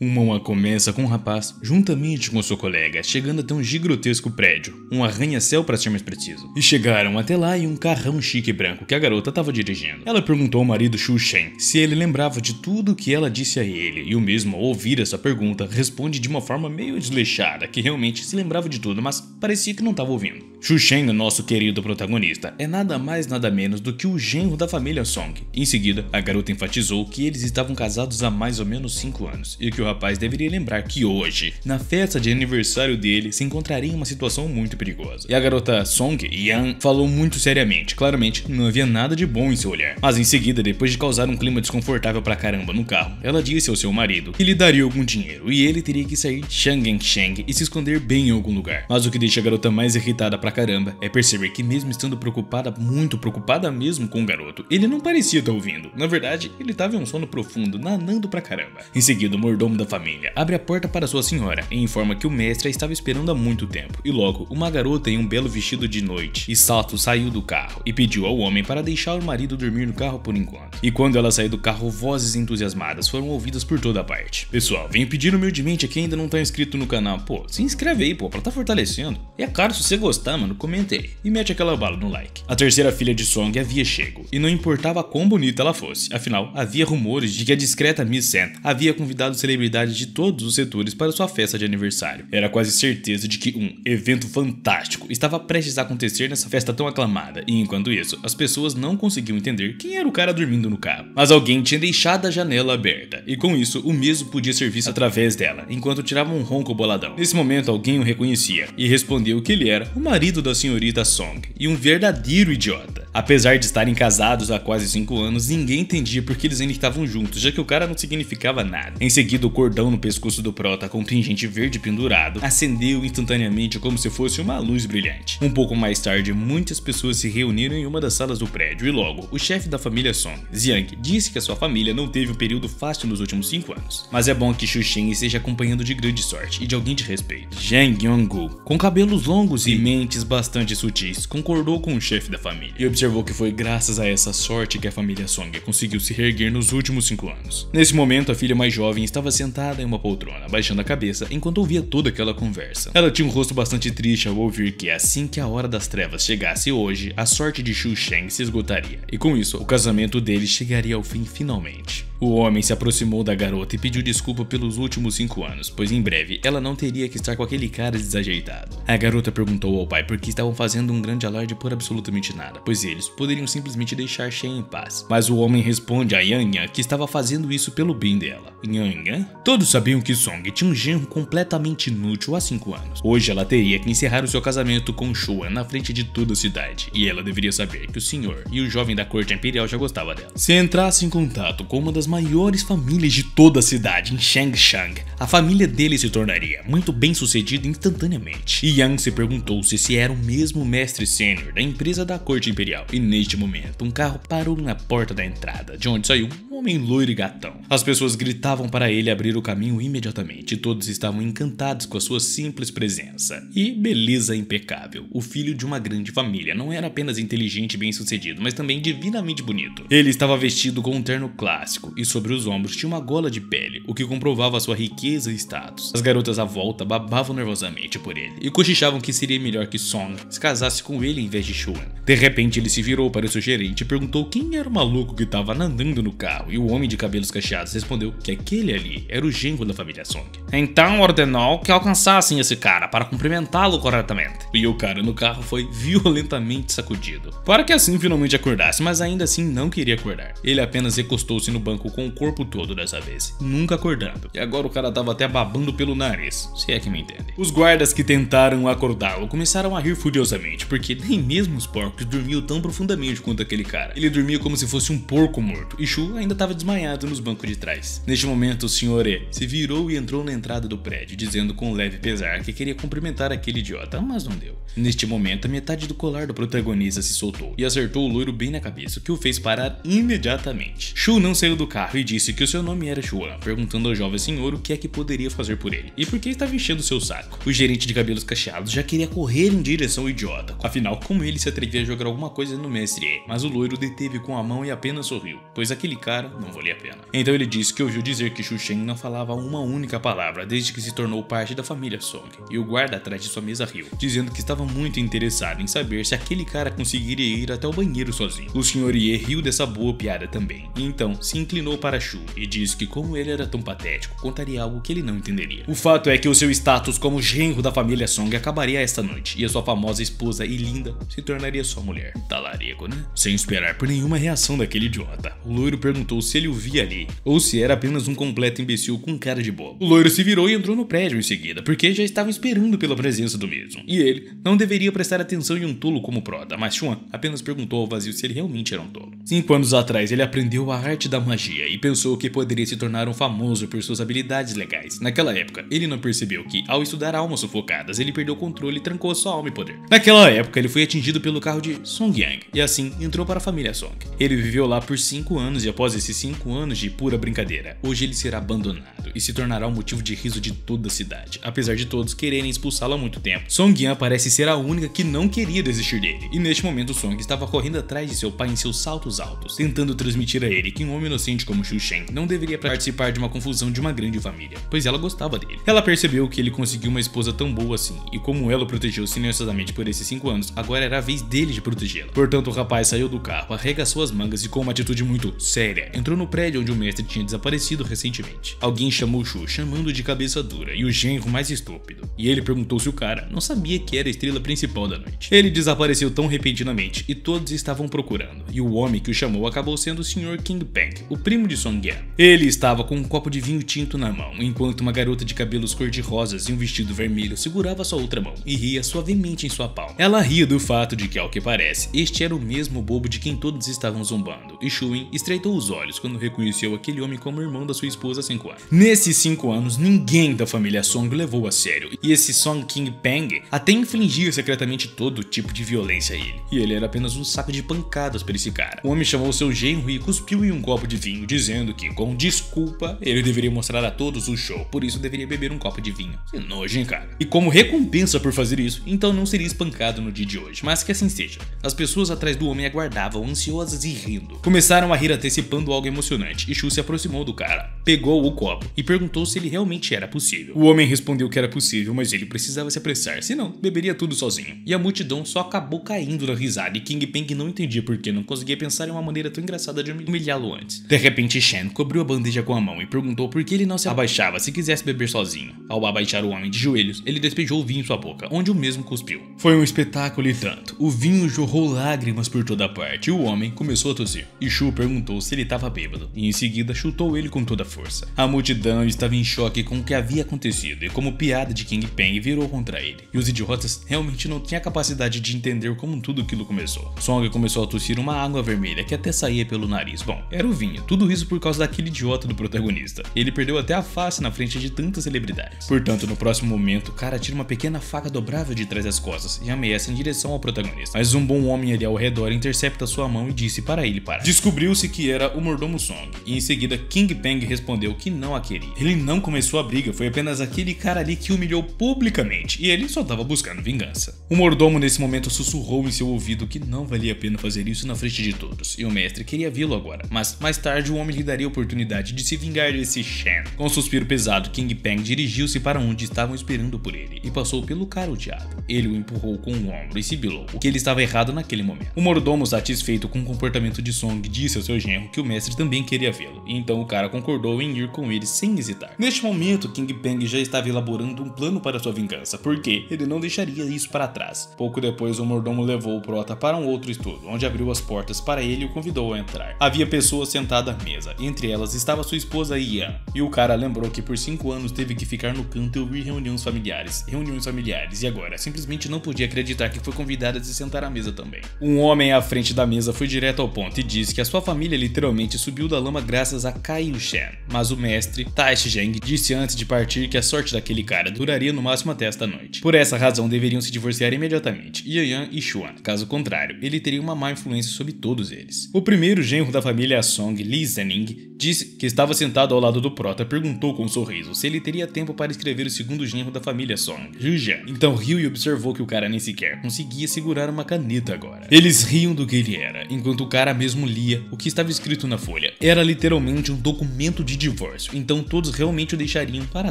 Uma começa com um rapaz, juntamente com seu colega, chegando até um gigantesco prédio, um arranha-céu para ser mais preciso. E chegaram até lá em um carrão chique branco que a garota estava dirigindo. Ela perguntou ao marido Xu Shen se ele lembrava de tudo o que ela disse a ele, e o mesmo, ao ouvir essa pergunta, responde de uma forma meio desleixada, que realmente se lembrava de tudo, mas parecia que não estava ouvindo. Xu Shen, o nosso querido protagonista, é nada mais nada menos do que o genro da família Song. Em seguida, a garota enfatizou que eles estavam casados há mais ou menos 5 anos, e que o rapaz deveria lembrar que hoje, na festa de aniversário dele, se encontraria em uma situação muito perigosa. E a garota Song Yang falou muito seriamente, claramente não havia nada de bom em seu olhar. Mas em seguida, depois de causar um clima desconfortável pra caramba no carro, ela disse ao seu marido que lhe daria algum dinheiro e ele teria que sair de Chang'an e se esconder bem em algum lugar. Mas o que deixa a garota mais irritada pra caramba é perceber que mesmo estando preocupada, muito preocupada mesmo com o garoto, ele não parecia estar ouvindo. Na verdade, ele estava em um sono profundo, nanando pra caramba. Em seguida, o mordomo da família abre a porta para sua senhora e informa que o mestre a estava esperando há muito tempo. E logo, uma garota em um belo vestido de noite e salto saiu do carro e pediu ao homem para deixar o marido dormir no carro por enquanto. E quando ela saiu do carro, vozes entusiasmadas foram ouvidas por toda a parte. Pessoal, venho pedir humildemente a quem ainda não tá inscrito no canal, pô, se inscreve aí, pô, pra tá fortalecendo. E é claro, se você gostar, mano, comenta aí e mete aquela bala no like. A terceira filha de Song havia chego, e não importava quão bonita ela fosse, afinal, havia rumores de que a discreta Miss Sen havia convidado celebridades de todos os setores para sua festa de aniversário. Era quase certeza de que um evento fantástico estava prestes a acontecer nessa festa tão aclamada, e enquanto isso, as pessoas não conseguiam entender quem era o cara dormindo no carro. Mas alguém tinha deixado a janela aberta, e com isso, o mesmo podia ser visto através dela, enquanto tirava um ronco boladão. Nesse momento, alguém o reconhecia, e respondeu que ele era o marido da senhorita Song, e um verdadeiro idiota. Apesar de estarem casados há quase 5 anos, ninguém entendia porque eles ainda estavam juntos, já que o cara não significava nada. Em seguida, o cordão no pescoço do prota com pingente verde pendurado acendeu instantaneamente como se fosse uma luz brilhante. Um pouco mais tarde, muitas pessoas se reuniram em uma das salas do prédio e logo, o chefe da família Song, Xiang, disse que a sua família não teve um período fácil nos últimos 5 anos. Mas é bom que Xu Shen esteja acompanhando de grande sorte e de alguém de respeito. Zhang Yonggu, com cabelos longos e mentes bastante sutis, concordou com o chefe da família e observou que foi graças a essa sorte que a família Song conseguiu se reerguer nos últimos 5 anos. Nesse momento, a filha mais jovem estava sentada em uma poltrona, baixando a cabeça enquanto ouvia toda aquela conversa. Ela tinha um rosto bastante triste ao ouvir que assim que a hora das trevas chegasse hoje, a sorte de Xu Shen se esgotaria, e com isso, o casamento deles chegaria ao fim finalmente. O homem se aproximou da garota e pediu desculpa pelos últimos 5 anos, pois em breve ela não teria que estar com aquele cara desajeitado. A garota perguntou ao pai por que estavam fazendo um grande alarde por absolutamente nada, pois eles poderiam simplesmente deixar Shen em paz. Mas o homem responde a Yang que estava fazendo isso pelo bem dela. Yang? Todos sabiam que Song tinha um genro completamente inútil há 5 anos. Hoje ela teria que encerrar o seu casamento com Xuan na frente de toda a cidade, e ela deveria saber que o senhor e o jovem da corte imperial já gostavam dela. Se entrasse em contato com uma das maiores famílias de toda a cidade em Shangshang, a família dele se tornaria muito bem sucedida instantaneamente. E Yang se perguntou se era o mesmo mestre sênior da empresa da corte imperial, e neste momento um carro parou na porta da entrada, de onde saiu um homem loiro e gatão. As pessoas gritavam para ele abrir o caminho imediatamente, e todos estavam encantados com a sua simples presença e beleza impecável. O filho de uma grande família não era apenas inteligente e bem sucedido, mas também divinamente bonito. Ele estava vestido com um terno clássico e sobre os ombros tinha uma gola de pele, o que comprovava sua riqueza e status. As garotas à volta babavam nervosamente por ele e cochichavam que seria melhor que Song se casasse com ele em vez de Xuan. De repente ele se virou para o seu gerente e perguntou quem era o maluco que estava nadando no carro, e o homem de cabelos cacheados respondeu que aquele ali era o genro da família Song. Então ordenou que alcançassem esse cara para cumprimentá-lo corretamente. E o cara no carro foi violentamente sacudido, para que assim finalmente acordasse, mas ainda assim não queria acordar. Ele apenas recostou-se no banco com o corpo todo dessa vez, nunca acordando. E agora o cara tava até babando pelo nariz, se é que me entende. Os guardas que tentaram acordá-lo começaram a rir furiosamente, porque nem mesmo os porcos dormiam tão profundamente quanto aquele cara. Ele dormia como se fosse um porco morto, e Xu ainda estava desmaiado nos bancos de trás. Neste momento, o Sr. E se virou e entrou na entrada do prédio, dizendo com um leve pesar que queria cumprimentar aquele idiota, mas não deu. Neste momento, a metade do colar do protagonista se soltou e acertou o loiro bem na cabeça, o que o fez parar imediatamente. Xu não saiu do carro e disse que o seu nome era Xuan, perguntando ao jovem senhor o que é que poderia fazer por ele e por que estava enchendo seu saco. O gerente de cabelos cacheados já queria correr em direção ao idiota, afinal, como ele se atrevia a jogar alguma coisa no mestre E, mas o loiro deteve com a mão e apenas sorriu, pois aquele cara cara não valia a pena. Então ele disse que ouviu dizer que Shu Shen não falava uma única palavra desde que se tornou parte da família Song, e o guarda atrás de sua mesa riu, dizendo que estava muito interessado em saber se aquele cara conseguiria ir até o banheiro sozinho. O Sr. Ye riu dessa boa piada também, e então se inclinou para Shu e disse que como ele era tão patético, contaria algo que ele não entenderia. O fato é que o seu status como genro da família Song acabaria esta noite, e a sua famosa esposa e linda se tornaria sua mulher. Talarico, né? Sem esperar por nenhuma reação daquele idiota, o loiro perguntou se ele o via ali, ou se era apenas um completo imbecil com cara de bobo. O loiro se virou e entrou no prédio em seguida, porque já estava esperando pela presença do mesmo, e ele não deveria prestar atenção em um tolo como Prota, mas Xuan apenas perguntou ao vazio se ele realmente era um tolo. 5 anos atrás ele aprendeu a arte da magia e pensou que poderia se tornar um famoso por suas habilidades legais. Naquela época, ele não percebeu que, ao estudar almas sufocadas, ele perdeu o controle e trancou sua alma e poder. Naquela época, ele foi atingido pelo carro de Song Yang, e assim entrou para a família Song. Ele viveu lá por 5 anos e após esses 5 anos de pura brincadeira, hoje ele será abandonado e se tornará um motivo de riso de toda a cidade, apesar de todos quererem expulsá-lo há muito tempo. Song Yan parece ser a única que não queria desistir dele, e neste momento Song estava correndo atrás de seu pai em seus saltos altos, tentando transmitir a ele que um homem inocente como Shu Shen não deveria participar de uma confusão de uma grande família, pois ela gostava dele. Ela percebeu que ele conseguiu uma esposa tão boa assim, e como ela o protegeu silenciosamente por esses 5 anos, agora era a vez dele de protegê-la. Portanto, o rapaz saiu do carro, arregaçou as mangas e com uma atitude muito séria, entrou no prédio onde o mestre tinha desaparecido recentemente. Alguém chamou Shu, chamando de cabeça dura e o genro mais estúpido, e ele perguntou se o cara não sabia que era a estrela principal da noite. Ele desapareceu tão repentinamente e todos estavam procurando, e o homem que o chamou acabou sendo o Sr. King Peng, o primo de Song Yan. Ele estava com um copo de vinho tinto na mão, enquanto uma garota de cabelos cor-de-rosas e um vestido vermelho segurava sua outra mão e ria suavemente em sua palma. Ela ria do fato de que, ao que parece, este era o mesmo bobo de quem todos estavam zombando, e Shuin estreitou os olhos quando reconheceu aquele homem como irmão da sua esposa há 5 anos. Nesses 5 anos, ninguém da família Song levou a sério, e esse Song King Peng até infligia secretamente todo tipo de violência a ele, e ele era apenas um saco de pancadas para esse cara. O homem chamou seu genro e cuspiu em um copo de vinho, dizendo que, com desculpa, ele deveria mostrar a todos o show, por isso deveria beber um copo de vinho. Que nojo, hein, cara? E como recompensa por fazer isso, então não seria espancado no dia de hoje, mas que assim seja. As pessoas atrás do homem aguardavam, ansiosas e rindo. Começaram a rir antecipando algo emocionante, e Shu se aproximou do cara, pegou o copo e perguntou se ele realmente era possível. O homem respondeu que era possível, mas ele precisava se apressar, senão beberia tudo sozinho. E a multidão só acabou caindo na risada, e King Peng não entendia por que não conseguia pensar em uma maneira tão engraçada de humilhá-lo antes. De repente, Shen cobriu a bandeja com a mão e perguntou por que ele não se abaixava se quisesse beber sozinho. Ao abaixar o homem de joelhos, ele despejou o vinho em sua boca, onde o mesmo cuspiu. Foi um espetáculo e tanto. O vinho jorrou lágrimas por toda parte e o homem começou a tossir. E Shu perguntou se ele estava bêbado, e em seguida chutou ele com toda a força. A multidão estava em choque com o que havia acontecido e como piada de King Peng virou contra ele. E os idiotas realmente não tinham a capacidade de entender como tudo aquilo começou. Song começou a tossir uma água vermelha que até saía pelo nariz. Bom, era o vinho. Tudo isso por causa daquele idiota do protagonista. Ele perdeu até a face na frente de tantas celebridades. Portanto, no próximo momento, o cara tira uma pequena faca dobrável de trás das costas e ameaça em direção ao protagonista. Mas um bom homem ali ao redor intercepta sua mão e disse para ele parar. Descobriu-se que era o mordomo Song, e em seguida King Peng respondeu que não a queria. Ele não começou a briga, foi apenas aquele cara ali que humilhou publicamente, e ele só estava buscando vingança. O mordomo nesse momento sussurrou em seu ouvido que não valia a pena fazer isso na frente de todos, e o mestre queria vê-lo agora, mas mais tarde o homem lhe daria a oportunidade de se vingar desse Shen. Com um suspiro pesado, King Peng dirigiu-se para onde estavam esperando por ele, e passou pelo cara odiado. Ele o empurrou com o ombro e sibilou, o que ele estava errado naquele momento. O mordomo, satisfeito com o comportamento de Song, disse ao seu genro que o mestre também queria vê-lo, e então o cara concordou em ir com ele sem hesitar. Neste momento, King Peng já estava elaborando um plano para sua vingança, porque ele não deixaria isso para trás. Pouco depois, o mordomo levou o Prota para um outro estudo, onde abriu as portas para ele e o convidou a entrar. Havia pessoas sentadas à mesa, entre elas estava sua esposa Yan, e o cara lembrou que por 5 anos teve que ficar no canto e ouvir reuniões familiares, e agora simplesmente não podia acreditar que foi convidada a se sentar à mesa também. Um homem à frente da mesa foi direto ao ponto e disse que a sua família literalmente subiu da lama graças a Kai Shen, mas o mestre Tai Zheng disse antes de partir que a sorte daquele cara duraria no máximo até esta noite. Por essa razão deveriam se divorciar imediatamente, Yan e Xuan. Caso contrário, ele teria uma má influência sobre todos eles. O primeiro genro da família Song, Li Zening, disse que estava sentado ao lado do prota, perguntou com um sorriso se ele teria tempo para escrever o segundo genro da família Song, Jujan. Então riu e observou que o cara nem sequer conseguia segurar uma caneta agora. Eles riam do que ele era, enquanto o cara mesmo lia o que estava escrito na folha. Era literalmente um documento de divórcio, então todos realmente o deixariam para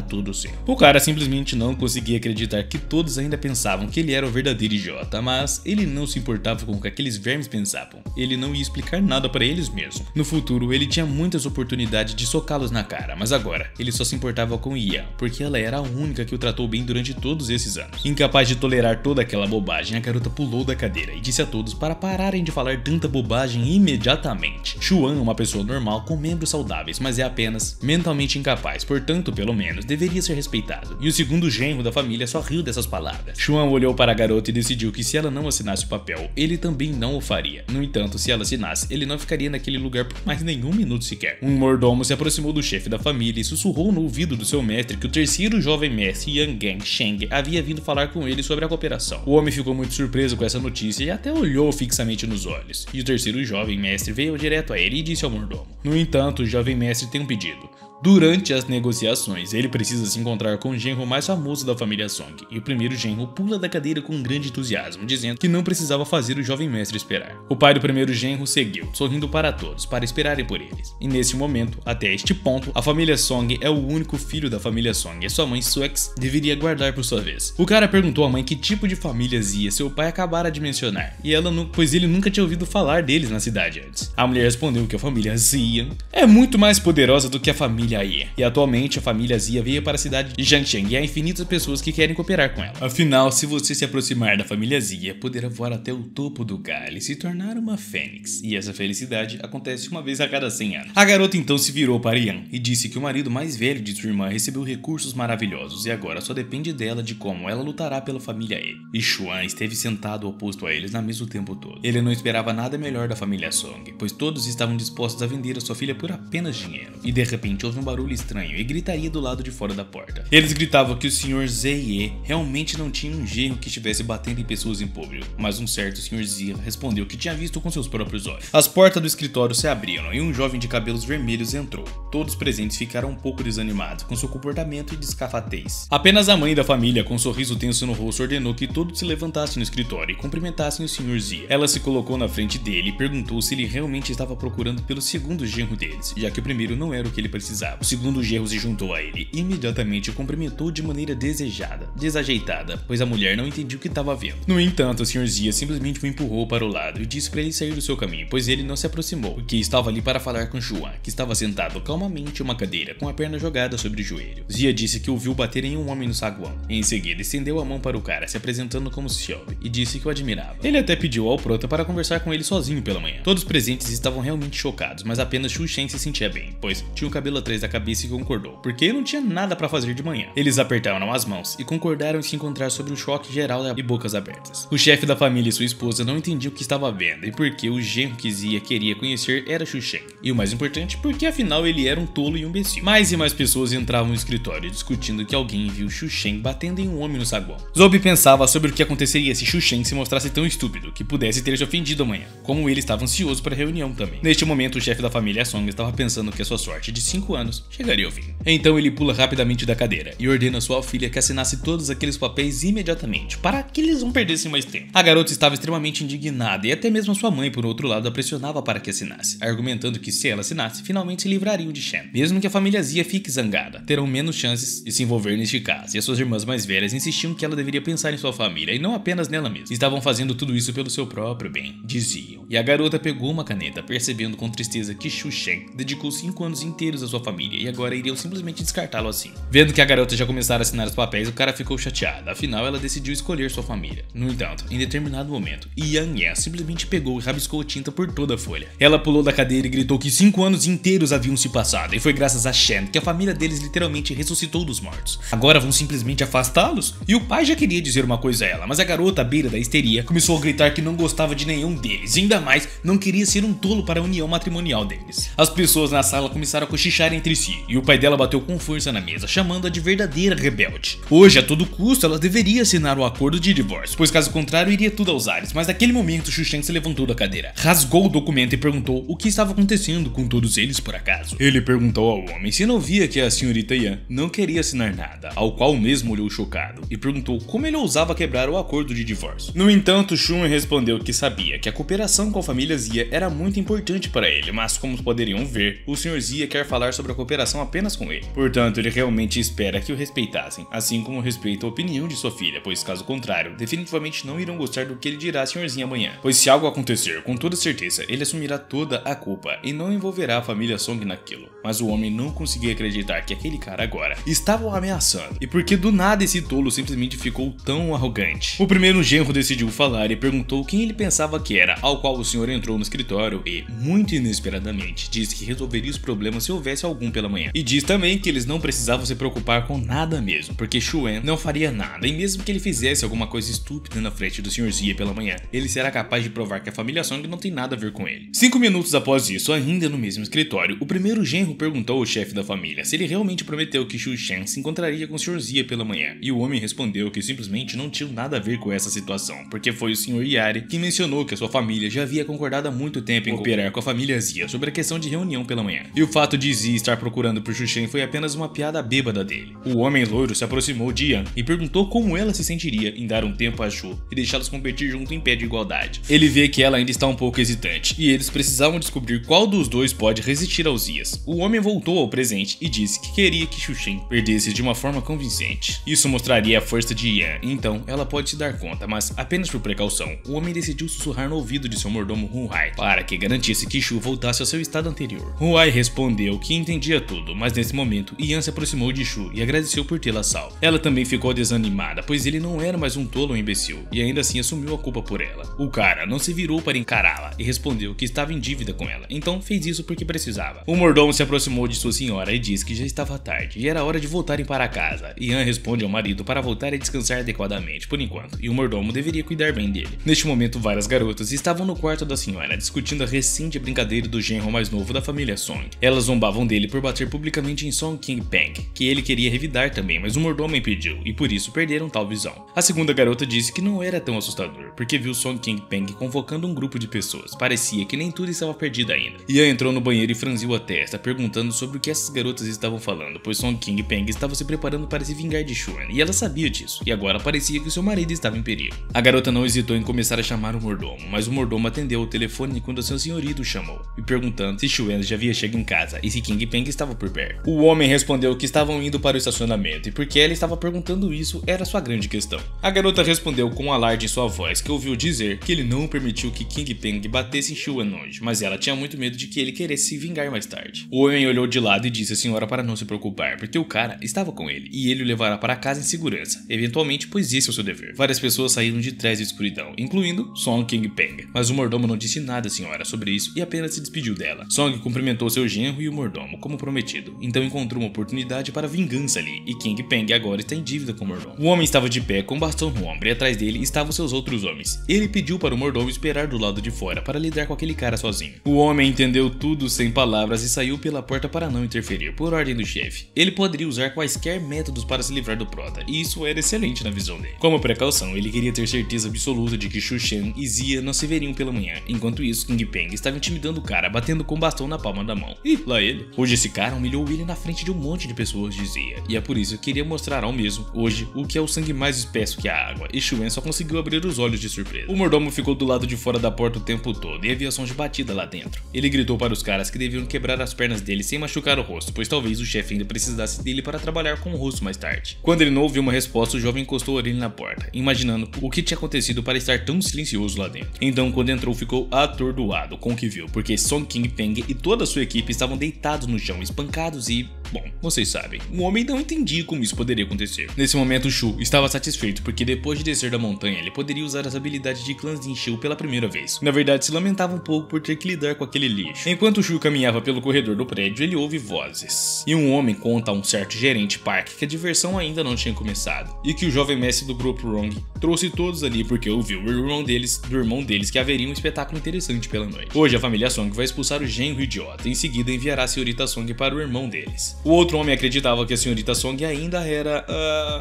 todo sempre. O cara simplesmente não conseguia acreditar que todos ainda pensavam que ele era o verdadeiro idiota, mas ele não se importava com o que aqueles vermes pensavam. Ele não ia explicar nada para eles mesmo. No futuro, ele tinha muitas oportunidades de socá-los na cara, mas agora ele só se importava com Ian, porque ela era a única que o tratou bem durante todos esses anos. Incapaz de tolerar toda aquela bobagem, a garota pulou da cadeira e disse a todos para pararem de falar tanta bobagem imediatamente. Xuan é uma pessoa normal com membros saudáveis, mas é apenas mentalmente incapaz, portanto, pelo menos, deveria ser respeitado. E o segundo genro da família só riu dessas palavras. Xuan olhou para a garota e decidiu que se ela não assinasse o papel, ele também não o faria. No entanto, se ela assinasse, ele não ficaria naquele lugar por mais nenhum minuto sequer. Um mordomo se aproximou do chefe da família e sussurrou no ouvido do seu mestre que o terceiro jovem mestre, Yang Gang Sheng, havia vindo falar com ele sobre a cooperação. O homem ficou muito surpreso com essa notícia e até olhou fixamente nos olhos. E o terceiro jovem mestre veio direto a ele e disse ao mordomo: no entanto, o jovem mestre tem um pedido. Durante as negociações, ele precisa se encontrar com o genro mais famoso da família Song, e o primeiro genro pula da cadeira com grande entusiasmo, dizendo que não precisava fazer o jovem mestre esperar. O pai do primeiro genro seguiu, sorrindo para todos, para esperarem por eles. E nesse momento, até este ponto, a família Song é o único filho da família Song, e sua mãe Suex deveria guardar por sua vez. O cara perguntou à mãe que tipo de família Zia seu pai acabara de mencionar, e ela pois ele nunca tinha ouvido falar deles na cidade antes. A mulher respondeu que a família Zia é muito mais poderosa do que a família Ye, e atualmente a família Zia veio para a cidade de Jiangxiang e há infinitas pessoas que querem cooperar com ela. Afinal, se você se aproximar da família Zia, poderá voar até o topo do galho e se tornar uma fênix, e essa felicidade acontece uma vez a cada 100 anos. A garota então se virou para Yan e disse que o marido mais velho de sua irmã recebeu recursos maravilhosos e agora só depende dela de como ela lutará pela família Ye. E Xuan esteve sentado oposto a eles na mesa o tempo todo. Ele não esperava nada melhor da família Song, pois todos estavam dispostos a vender a sua filha por apenas dinheiro. E de repente houve um barulho estranho e gritaria do lado de fora da porta. Eles gritavam que o Sr. Zeye realmente não tinha um genro que estivesse batendo em pessoas em público, mas um certo Sr. Zia respondeu que tinha visto com seus próprios olhos. As portas do escritório se abriram e um jovem de cabelos vermelhos entrou. Todos os presentes ficaram um pouco desanimados com seu comportamento e descafatez. Apenas a mãe da família, com um sorriso tenso no rosto, ordenou que todos se levantassem no escritório e cumprimentassem o Sr. Zia. Ela se colocou na frente dele e perguntou se ele realmente estava procurando pelo segundo genro deles, já que o primeiro não era o que ele precisava. O segundo genro se juntou a ele e imediatamente o cumprimentou de maneira desajeitada, pois a mulher não entendia o que estava vendo. No entanto, o Sr. Zia simplesmente o empurrou para o lado e disse para ele sair do seu caminho, pois ele não se aproximou, porque estava ali para falar com Xuan, que estava sentado calmamente em uma cadeira, com a perna jogada sobre o joelho. Zia disse que ouviu bater em um homem no saguão, e em seguida estendeu a mão para o cara, se apresentando como Xiaobi, e disse que o admirava. Ele até pediu ao prota para conversar com ele sozinho pela manhã. Todos os presentes estavam realmente chocados, mas apenas Xu Shen se sentia bem, pois tinha o cabelo atrás da cabeça e concordou, porque não tinha nada para fazer de manhã. Eles apertaram as mãos e concordaram em se encontrar sobre o choque geral e bocas abertas. O chefe da família e sua esposa não entendiam o que estava vendo e porque o genro que Zia queria conhecer era Xu Shen. E o mais importante, porque afinal ele era um tolo e um imbecil. Mais e mais pessoas entravam no escritório discutindo que alguém viu Xu Shen batendo em um homem no saguão. Zoubi pensava sobre o que aconteceria se Xu Shen se mostrasse tão estúpido que pudesse ter se ofendido amanhã, como ele estava ansioso para a reunião também. Neste momento, o chefe da família Song estava pensando que a sua sorte de 5 anos chegaria ao fim. Então ele pula rapidamente da cadeira e ordena sua filha que assinasse todos aqueles papéis imediatamente, para que eles não perdessem mais tempo. A garota estava extremamente indignada e até mesmo a sua mãe, por outro lado, a pressionava para que assinasse, argumentando que se ela assinasse, finalmente se livrariam de Shen. Mesmo que a família Zia fique zangada, terão menos chances de se envolver neste caso, e as suas irmãs mais velhas insistiam que ela deveria pensar em sua família e não apenas nela mesma. Estavam fazendo tudo isso pelo seu próprio bem, diziam. E a garota pegou uma caneta, percebendo com tristeza que Xu Shen dedicou 5 anos inteiros à sua família e agora iriam simplesmente descartá-lo assim. Vendo que a garota já começara a assinar os papéis, o cara ficou chateado, afinal ela decidiu escolher sua família. No entanto, em determinado momento, Yang Yan simplesmente pegou e rabiscou tinta por toda a folha. Ela pulou da cadeira e gritou que 5 anos inteiros haviam se passado e foi graças a Shen que a família deles literalmente ressuscitou dos mortos. Agora vão simplesmente afastá-los? E o pai já queria dizer uma coisa a ela, mas a garota, à beira da histeria, começou a gritar que não gostava de nenhum deles, ainda ainda mais não queria ser um tolo para a união matrimonial deles. As pessoas na sala começaram a cochichar entre si, e o pai dela bateu com força na mesa, chamando-a de verdadeira rebelde. Hoje, a todo custo, ela deveria assinar o acordo de divórcio, pois caso contrário iria tudo aos ares, mas naquele momento Xu Shen se levantou da cadeira, rasgou o documento e perguntou o que estava acontecendo com todos eles por acaso. Ele perguntou ao homem se não via que a senhorita Yan não queria assinar nada, ao qual o mesmo olhou chocado, e perguntou como ele ousava quebrar o acordo de divórcio. No entanto, Xun respondeu que sabia que a cooperação com a família Zia era muito importante para ele, mas como poderiam ver, o Sr. Zia quer falar sobre a cooperação apenas com ele. Portanto, ele realmente espera que o respeitassem, assim como respeita a opinião de sua filha, pois caso contrário, definitivamente não irão gostar do que ele dirá a senhorzinha amanhã. Pois se algo acontecer, com toda certeza, ele assumirá toda a culpa e não envolverá a família Song naquilo. Mas o homem não conseguia acreditar que aquele cara agora estava o ameaçando, e porque do nada esse tolo simplesmente ficou tão arrogante. O primeiro genro decidiu falar e perguntou quem ele pensava que era, ao qual o senhor entrou no escritório e, muito inesperadamente, disse que resolveria os problemas se houvesse algum pela manhã. E diz também que eles não precisavam se preocupar com nada mesmo, porque Xuan não faria nada, e mesmo que ele fizesse alguma coisa estúpida na frente do Sr. Zia pela manhã, ele será capaz de provar que a família Song não tem nada a ver com ele. 5 minutos após isso, ainda no mesmo escritório, o primeiro genro perguntou ao chefe da família se ele realmente prometeu que Xu Shen se encontraria com o Sr. Zia pela manhã, e o homem respondeu que simplesmente não tinha nada a ver com essa situação, porque foi o Sr. Yari que mencionou que a sua família já havia concordado há muito tempo em cooperar com a família Zia sobre a questão de reunião pela manhã, e o fato de Zia estar procurando por Xu Shen foi apenas uma piada bêbada dele. O homem loiro se aproximou de Yan e perguntou como ela se sentiria em dar um tempo a Xu e deixá-los competir junto em pé de igualdade. Ele vê que ela ainda está um pouco hesitante, e eles precisavam descobrir qual dos dois pode resistir aos Zias. O homem voltou ao presente e disse que queria que Xu Shen perdesse de uma forma convincente. Isso mostraria a força de Yan, então ela pode se dar conta, mas apenas por precaução, o homem decidiu sussurrar no ouvido de seu mordomo Huai para que garantisse que Xu voltasse ao seu estado anterior. Huai respondeu que entendia tudo, mas nesse momento Yan se aproximou de Xu e agradeceu por tê-la salvo. Ela também ficou desanimada, pois ele não era mais um tolo ou imbecil, e ainda assim assumiu a culpa por ela. O cara não se virou para encará-la e respondeu que estava em dívida com ela, então fez isso porque precisava. O mordomo se aproximou de sua senhora e disse que já estava tarde e era hora de voltarem para casa. Yan responde ao marido para voltar e descansar adequadamente por enquanto, e o mordomo deveria cuidar bem dele. Neste momento, várias garotas estavam no quarto da senhora discutindo a recente brincadeira do genro mais novo da família Song. Elas zombavam dele por bater publicamente em Song King Peng, que ele queria revidar também, mas o mordomo impediu e por isso perderam tal visão. A segunda garota disse que não era tão assustador, porque viu Song King Peng convocando um grupo de pessoas. Parecia que nem tudo estava perdido ainda. Yan entrou no banheiro e franziu a testa, perguntando sobre o que essas garotas estavam falando, pois Song King Peng estava se preparando para se vingar de Xuan, e ela sabia disso, e agora parecia que seu marido estava em perigo. A garota não hesitou em começar a chamar o mordomo, mas o mordomo atendeu o telefone quando seu senhorito o chamou, e perguntando se Xuan já havia chegado em casa e se King Peng estava por perto. O homem respondeu que estavam indo para o estacionamento, e porque ela estava perguntando isso era sua grande questão. A garota respondeu com um alarde em sua voz que ouviu dizer que ele não permitiu que King Peng batesse em Xuan hoje, mas ela tinha muito medo de que ele queresse se vingar mais tarde. O homem olhou de lado e disse à senhora para não se preocupar, porque o cara estava com ele, e ele o levará para casa em segurança, eventualmente, pois esse é o seu dever. Várias pessoas saíram de trás da escuridão, incluindo Song King Peng, mas o mordomo não disse nada à senhora sobre isso e apenas se despediu dela. Song cumprimentou seu genro e o mordomo, como prometido, então encontrou uma oportunidade para vingança ali, e King Peng agora está em dívida com o mordomo. O homem estava de pé com um bastão no ombro e atrás dele estavam seus outros homens. Ele pediu para o mordomo esperar do lado de fora para lidar com aquele cara sozinho. O homem entendeu tudo sem palavras e saiu pela porta para não interferir, por ordem do chefe. Ele poderia usar quaisquer métodos para se livrar do prota, e isso era excelente na visão dele. Como precaução, ele queria ter certeza absoluta de que Xu Shen e Zia não se veriam pela manhã. Enquanto isso, King Peng estava intimidando o cara, batendo com o bastão na palma da mão. E lá ele. Hoje esse cara humilhou ele na frente de um monte de pessoas, dizia, e é por isso que queria mostrar ao mesmo, hoje, o que é o sangue mais espesso que a água, e Xuan só conseguiu abrir os olhos de surpresa. O mordomo ficou do lado de fora da porta o tempo todo e havia sons de batida lá dentro. Ele gritou para os caras que deviam quebrar as pernas dele sem machucar o rosto, pois talvez o chefe ainda precisasse dele para trabalhar com o rosto mais tarde. Quando ele não ouviu uma resposta, o jovem encostou a orelha na porta, imaginando o que tinha acontecido para estar tão silencioso lá dentro. Então, quando entrou, ficou atordoado com o que viu, porque Song King Peng e toda a sua equipe estavam deitados no chão, espancados e Bom, vocês sabem, o homem não entendia como isso poderia acontecer. Nesse momento, Shu estava satisfeito porque depois de descer da montanha, ele poderia usar as habilidades de clãs de Shu pela primeira vez. Na verdade, se lamentava um pouco por ter que lidar com aquele lixo. Enquanto Shu caminhava pelo corredor do prédio, ele ouve vozes. E um homem conta a um certo gerente Park que a diversão ainda não tinha começado, e que o jovem mestre do grupo Wrong trouxe todos ali porque ouviu do irmão deles que haveria um espetáculo interessante pela noite. Hoje a família Song vai expulsar o genro idiota e em seguida enviará a senhorita Song para o irmão deles. O outro homem acreditava que a senhorita Song ainda era,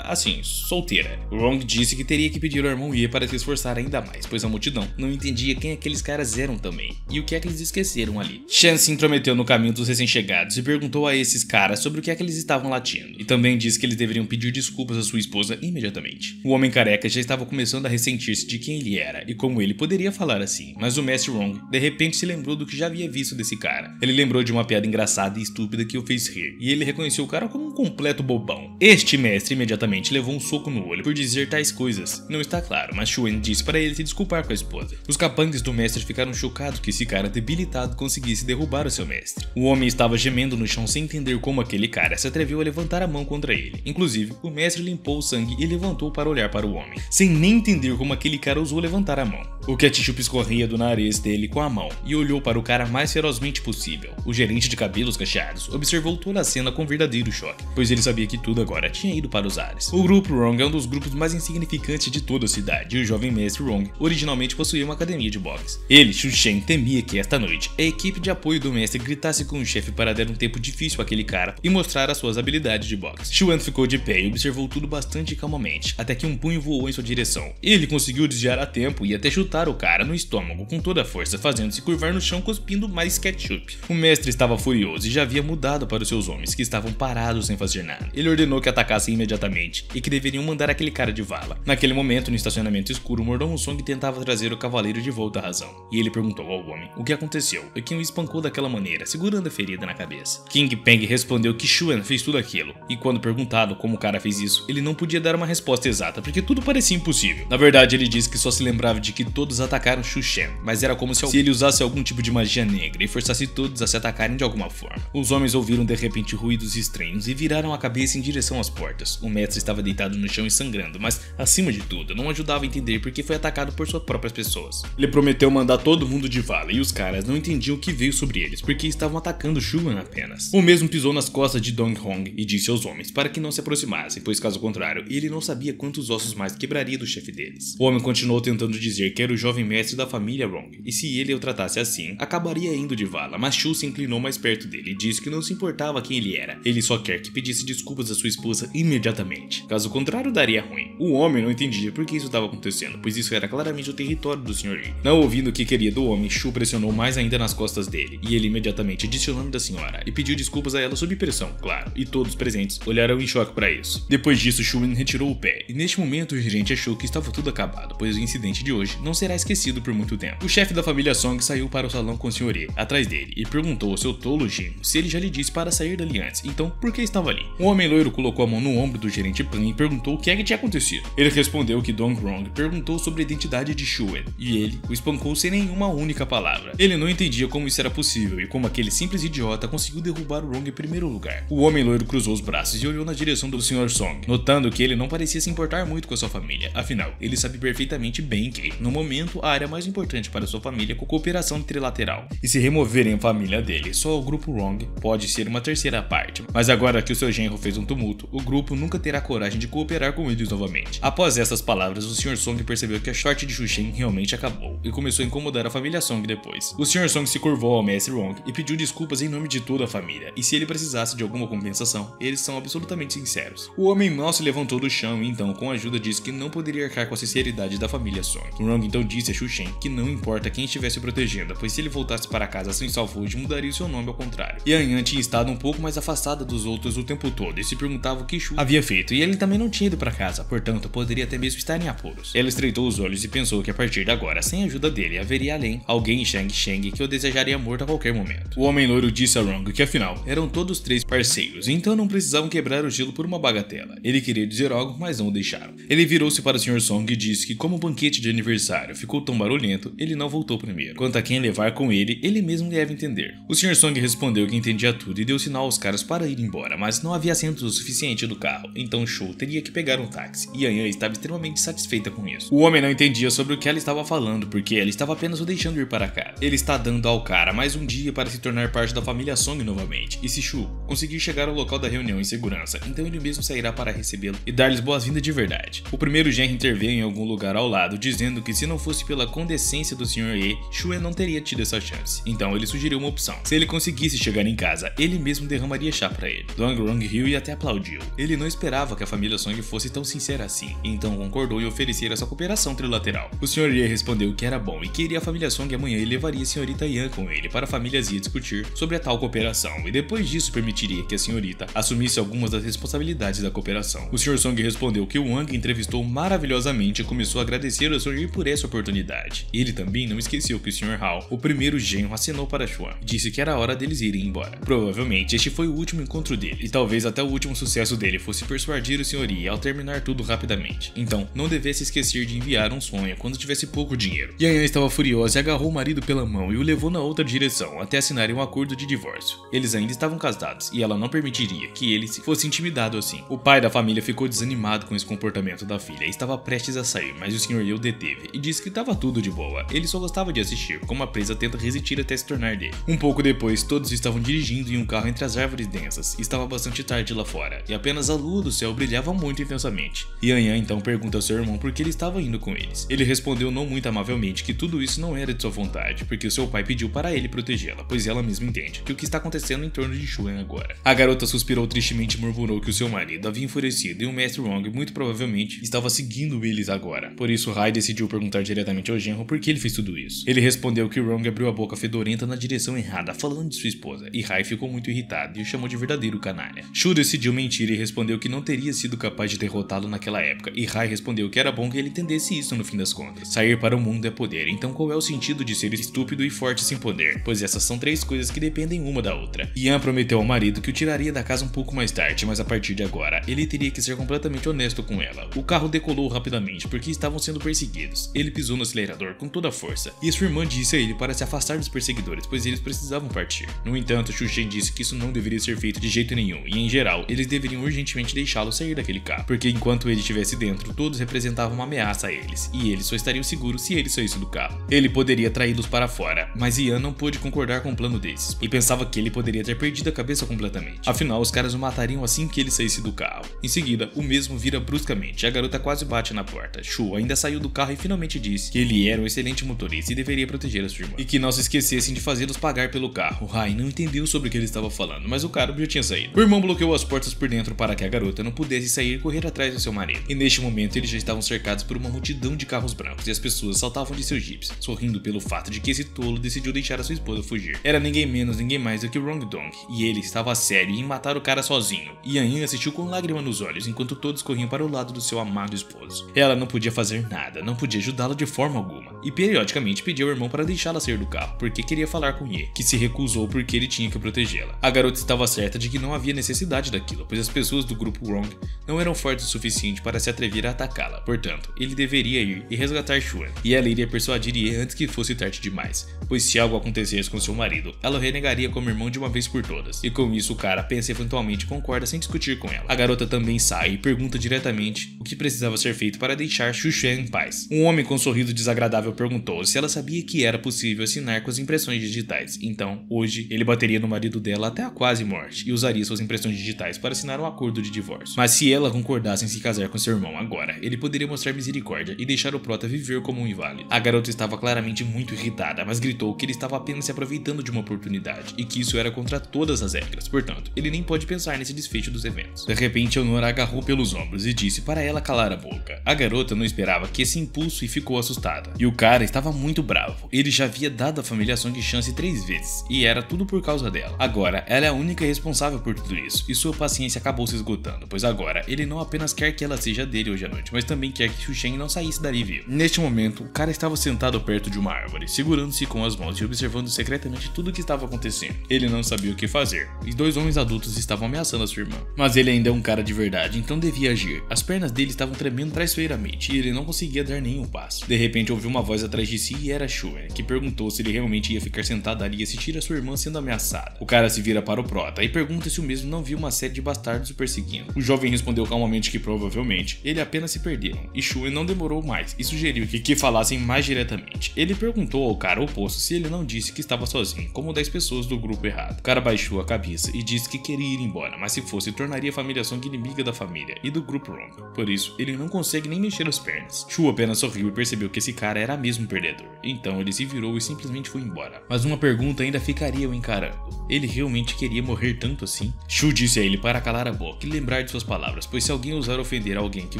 assim, solteira. O Wrong disse que teria que pedir ao irmão Ye para se esforçar ainda mais, pois a multidão não entendia quem aqueles caras eram também e o que é que eles esqueceram ali. Shan se intrometeu no caminho dos recém-chegados e perguntou a esses caras sobre o que é que eles estavam latindo, e também disse que eles deveriam pedir desculpas à sua esposa imediatamente. O homem careca já estava começando a ressentir-se de quem ele era e como ele poderia falar assim, mas o mestre Wrong de repente se lembrou do que já havia visto desse cara. Ele lembrou de uma piada engraçada e estúpida que o fez rir, e ele reconheceu o cara como um completo bobão. Este mestre imediatamente levou um soco no olho por dizer tais coisas. Não está claro, mas Xuan disse para ele se desculpar com a esposa. Os capangas do mestre ficaram chocados que esse cara debilitado conseguisse derrubar o seu mestre. O homem estava gemendo no chão sem entender como aquele cara se atreveu a levantar a mão contra ele. Inclusive, o mestre limpou o sangue e levantou para olhar para o homem, sem nem entender como aquele cara ousou levantar a mão. O ketchup escorria do nariz dele com a mão e olhou para o cara mais ferozmente possível. O gerente de cabelos cacheados observou toda a cena com verdadeiro choque, pois ele sabia que tudo agora tinha ido para os ares. O grupo Wrong é um dos grupos mais insignificantes de toda a cidade, e o jovem mestre Wrong originalmente possuía uma academia de boxe. Ele, Shu Shen, temia que esta noite a equipe de apoio do mestre gritasse com o chefe para dar um tempo difícil àquele cara e mostrar as suas habilidades de boxe. Xuan ficou de pé e observou tudo bastante calmamente, até que um punho voou em sua direção. Ele conseguiu desviar a tempo e até chutar o cara no estômago com toda a força, fazendo-se curvar no chão cuspindo mais ketchup. O mestre estava furioso e já havia mudado para os seus homens, que estavam parados sem fazer nada. Ele ordenou que atacassem imediatamente e que deveriam mandar aquele cara de vala. Naquele momento, no estacionamento escuro, o mordomo Song tentava trazer o cavaleiro de volta à razão, e ele perguntou ao homem o que aconteceu e quem o espancou daquela maneira, segurando a ferida na cabeça. King Peng respondeu que Xuan fez tudo aquilo, e quando perguntado como o cara fez isso, ele não podia dar uma resposta exata, porque tudo parecia impossível. Na verdade, ele disse que só se lembrava de que todos atacaram Shu Shen, mas era como se ele usasse algum tipo de magia negra e forçasse todos a se atacarem de alguma forma. Os homens ouviram de repente ruídos estranhos e viraram a cabeça em direção às portas. O mestre estava deitado no chão e sangrando, mas, acima de tudo, não ajudava a entender porque foi atacado por suas próprias pessoas. Ele prometeu mandar todo mundo de vala e os caras não entendiam o que veio sobre eles, porque estavam atacando Xuan apenas. O mesmo pisou nas costas de Dong Hong e disse aos homens para que não se aproximassem, pois caso contrário, ele não sabia quantos ossos mais quebraria do chefe deles. O homem continuou tentando dizer que era o jovem mestre da família Wrong, e se ele o tratasse assim, acabaria indo de vala, mas Shu se inclinou mais perto dele e disse que não se importava quem ele era, ele só quer que pedisse desculpas à sua esposa imediatamente. Caso contrário, daria ruim. O homem não entendia por que isso estava acontecendo, pois isso era claramente o território do Sr. Yi. Não ouvindo o que queria do homem, Shu pressionou mais ainda nas costas dele, e ele imediatamente disse o nome da senhora, e pediu desculpas a ela sob pressão, claro, e todos os presentes olharam em choque para isso. Depois disso, Shu retirou o pé, e neste momento o gerente achou que estava tudo acabado, pois o incidente de hoje não será esquecido por muito tempo. O chefe da família Song saiu para o salão com o Sr. Yi atrás dele, e perguntou ao seu tolo genro se ele já lhe disse para sair dali antes, então por que estava ali? O homem loiro colocou a mão no ombro do gerente Pan e perguntou o que é que tinha acontecido. Ele respondeu que Dong Wrong perguntou sobre a identidade de Xuan, e ele o espancou sem nenhuma única palavra. Ele não entendia como isso era possível e como aquele simples idiota conseguiu derrubar o Wrong em primeiro lugar. O homem loiro cruzou os braços e olhou na direção do Sr. Song, notando que ele não parecia se importar muito com a sua família, afinal, ele sabe perfeitamente bem que, no momento, a área mais importante para sua família é a cooperação trilateral, e se removerem a família dele, só o grupo Wrong pode ser uma terceira parte, mas agora que o seu genro fez um tumulto, o grupo nunca terá coragem de cooperar com eles novamente. Após essas palavras, o Sr. Song percebeu que a sorte de Shu Shen realmente acabou, e começou a incomodar a família Song depois. O Sr. Song se curvou ao mestre Wrong e pediu desculpas em nome de toda a família, e se ele precisasse de alguma compensação, eles são absolutamente sinceros. O homem mal se levantou do chão e então, com a ajuda, disse que não poderia arcar com a sinceridade da família Song. Wrong então disse a Shu Shen que não importa quem estivesse protegendo, pois se ele voltasse para casa sem salvagem, mudaria o seu nome ao contrário. Yan tinha estado um pouco mais afastada dos outros o tempo todo e se perguntava o que Shu havia feito, e ele também não tinha ido para casa, portanto poderia até mesmo estar em apuros. Ela estreitou os olhos e pensou que a partir de agora, sem a ajuda dele, haveria além alguém em Shang que o desejaria morto a qualquer momento. O homem loiro disse a Wrong que afinal eram todos três parceiros, então não precisavam quebrar o gelo por uma bagatela. Ele queria dizer algo, mas não o deixaram. Ele virou-se para o Sr. Song e disse que como o banquete de aniversário ficou tão barulhento, ele não voltou primeiro. Quanto a quem levar com ele, ele mesmo deve entender. O Sr. Song respondeu que entendia tudo e deu sinal ao os caras para ir embora, mas não havia assento o suficiente no carro, então Shu teria que pegar um táxi, e Yan Yan estava extremamente satisfeita com isso. O homem não entendia sobre o que ela estava falando, porque ela estava apenas o deixando ir para casa. Ele está dando ao cara mais um dia para se tornar parte da família Song novamente, e se Shu conseguir chegar ao local da reunião em segurança, então ele mesmo sairá para recebê-lo e dar-lhes boas-vindas de verdade. O primeiro genro interveio em algum lugar ao lado, dizendo que se não fosse pela condescência do Sr. Ye, Shu não teria tido essa chance. Então ele sugeriu uma opção. Se ele conseguisse chegar em casa, ele mesmo derramaria chá para ele. Dong Rong riu e até aplaudiu. Ele não esperava que a família Song fosse tão sincera assim, então concordou em oferecer essa cooperação trilateral. O Sr. Ye respondeu que era bom e queria a família Song amanhã e levaria a senhorita Yan com ele para a família Zia discutir sobre a tal cooperação, e depois disso permitiria que a senhorita assumisse algumas das responsabilidades da cooperação. O Sr. Song respondeu que o Wang entrevistou maravilhosamente e começou a agradecer ao Sr. Ye por essa oportunidade. Ele também não esqueceu que o Sr. Hao, o primeiro genro, acenou para Xuan e disse que era hora deles irem embora. Provavelmente este foi o último encontro dele, e talvez até o último sucesso dele fosse persuadir o Sr. Ye ao terminar tudo rapidamente. Então, não devesse esquecer de enviar um sonho quando tivesse pouco dinheiro. Yan Yan estava furiosa e agarrou o marido pela mão e o levou na outra direção até assinarem um acordo de divórcio. Eles ainda estavam casados e ela não permitiria que ele fosse intimidado assim. O pai da família ficou desanimado com esse comportamento da filha e estava prestes a sair, mas o Sr. Ye o deteve e disse que estava tudo de boa. Ele só gostava de assistir como a presa tenta resistir até se tornar dele. Um pouco depois, todos estavam dirigindo em um carro entre as árvores densas. Estava bastante tarde lá fora e apenas a lua do céu brilhava muito intensamente. Yan Yan então pergunta ao seu irmão por que ele estava indo com eles. Ele respondeu não muito amavelmente que tudo isso não era de sua vontade, porque o seu pai pediu para ele protegê-la, pois ela mesma entende que o que está acontecendo em torno de Xuan agora. A garota suspirou tristemente e murmurou que o seu marido havia enfurecido e o mestre Wong muito provavelmente estava seguindo eles agora. Por isso, Hai decidiu perguntar diretamente ao genro por que ele fez tudo isso. Ele respondeu que Wong abriu a boca fedorenta na direção errada, falando de sua esposa, e Hai ficou muito irritado e o chamou de verdadeiro canalha. Shu decidiu mentir e respondeu que não teria sido capaz de derrotá-lo naquela época, e Hai respondeu que era bom que ele entendesse isso no fim das contas. Sair para o mundo é poder, então qual é o sentido de ser estúpido e forte sem poder? Pois essas são três coisas que dependem uma da outra. Yan prometeu ao marido que o tiraria da casa um pouco mais tarde, mas a partir de agora, ele teria que ser completamente honesto com ela. O carro decolou rapidamente porque estavam sendo perseguidos. Ele pisou no acelerador com toda a força, e sua irmã disse a ele para se afastar dos perseguidores, pois eles precisavam partir. No entanto, Xu Shen disse que isso não deveria ser feito de jeito nenhum, e em geral, eles deveriam urgentemente deixá-lo sair daquele carro, porque enquanto ele estivesse dentro, todos representavam uma ameaça a eles, e eles só estariam seguros se ele saísse do carro. Ele poderia traí-los para fora, mas Yan não pôde concordar com um plano desses, e pensava que ele poderia ter perdido a cabeça completamente. Afinal, os caras o matariam assim que ele saísse do carro. Em seguida, o mesmo vira bruscamente, e a garota quase bate na porta. Shu ainda saiu do carro e finalmente disse que ele era um excelente motorista e deveria proteger a sua irmã, e que não se esquecessem de fazê-los pagar pelo carro. Hai não entendeu sobre o que ele estava falando, mas o cara já tinha saído. O irmão bloqueou as portas por dentro para que a garota não pudesse sair e correr atrás do seu marido, e neste momento eles já estavam cercados por uma multidão de carros brancos e as pessoas saltavam de seus jipes, sorrindo pelo fato de que esse tolo decidiu deixar a sua esposa fugir. Era ninguém menos, ninguém mais do que Rong Dong, e ele estava sério em matar o cara sozinho. Yan Yan assistiu com lágrimas nos olhos enquanto todos corriam para o lado do seu amado esposo. Ela não podia fazer nada, não podia ajudá-lo de forma alguma, e periodicamente pediu ao irmão para deixá-la sair do carro, porque queria falar com Ye, que se recusou porque ele tinha que protegê-la. A garota estava certa de que não havia necessidade daquilo, pois as pessoas do grupo Rong não eram fortes o suficiente para se atrever a atacá-la. Portanto, ele deveria ir e resgatar Xuan, e ela iria persuadir Ye antes que fosse tarde demais, pois se algo acontecesse com seu marido, ela o renegaria como irmão de uma vez por todas, e com isso o cara pensa eventualmente e concorda sem discutir com ela. A garota também sai e pergunta diretamente o que precisava ser feito para deixar Xu Shen em paz. Um homem com um sorriso desagradável perguntou se ela sabia que era possível assinar com as impressões digitais. Então, hoje, ele bateria no marido dela até a quase morte e usaria suas impressões digitais para assinar um acordo de divórcio. Mas se ela concordasse em se casar com seu irmão agora, ele poderia mostrar misericórdia e deixar o prota viver como um inválido. A garota estava claramente muito irritada, mas gritou que ele estava apenas se aproveitando de uma oportunidade e que isso era contra todas as regras. Portanto, ele nem pode pensar nesse desfecho dos eventos. De repente, Honor a agarrou pelos ombros e disse para ela calar a boca. A garota não esperava que esse impulso e ficou assustada. E o cara estava muito bravo. Ele já havia dado à família Song chance 3 vezes, e era tudo por causa dela. Agora, ela é a única responsável por tudo isso, e sua paciência acabou se esgotando, pois agora ele não apenas quer que ela seja dele hoje à noite, mas também quer que Xu Shen não saísse dali vivo. Neste momento, o cara estava sentado perto de uma árvore, segurando-se com as mãos e observando secretamente tudo o que estava acontecendo. Ele não sabia o que fazer, e 2 homens adultos estavam ameaçando a sua irmã. Mas ele ainda é um cara de verdade, então devia agir. As pernas dele dele estavam tremendo traiçoeiramente e ele não conseguia dar nenhum passo. De repente ouviu uma voz atrás de si e era Shuen, que perguntou se ele realmente ia ficar sentado ali e assistir a sua irmã sendo ameaçada. O cara se vira para o prota e pergunta se o mesmo não viu uma série de bastardos o perseguindo. O jovem respondeu calmamente que provavelmente ele apenas se perderam, e Shuen não demorou mais e sugeriu que falassem mais diretamente. Ele perguntou ao cara oposto se ele não disse que estava sozinho, como 10 pessoas do grupo errado. O cara baixou a cabeça e disse que queria ir embora, mas se fosse tornaria a família Song inimiga da família e do grupo Wrong. Por isso, ele não consegue nem mexer as pernas. Shu apenas sorriu e percebeu que esse cara era mesmo um perdedor. Então ele se virou e simplesmente foi embora. Mas uma pergunta ainda ficaria o encarando. Ele realmente queria morrer tanto assim? Shu disse a ele para calar a boca e lembrar de suas palavras, pois se alguém ousar ofender alguém que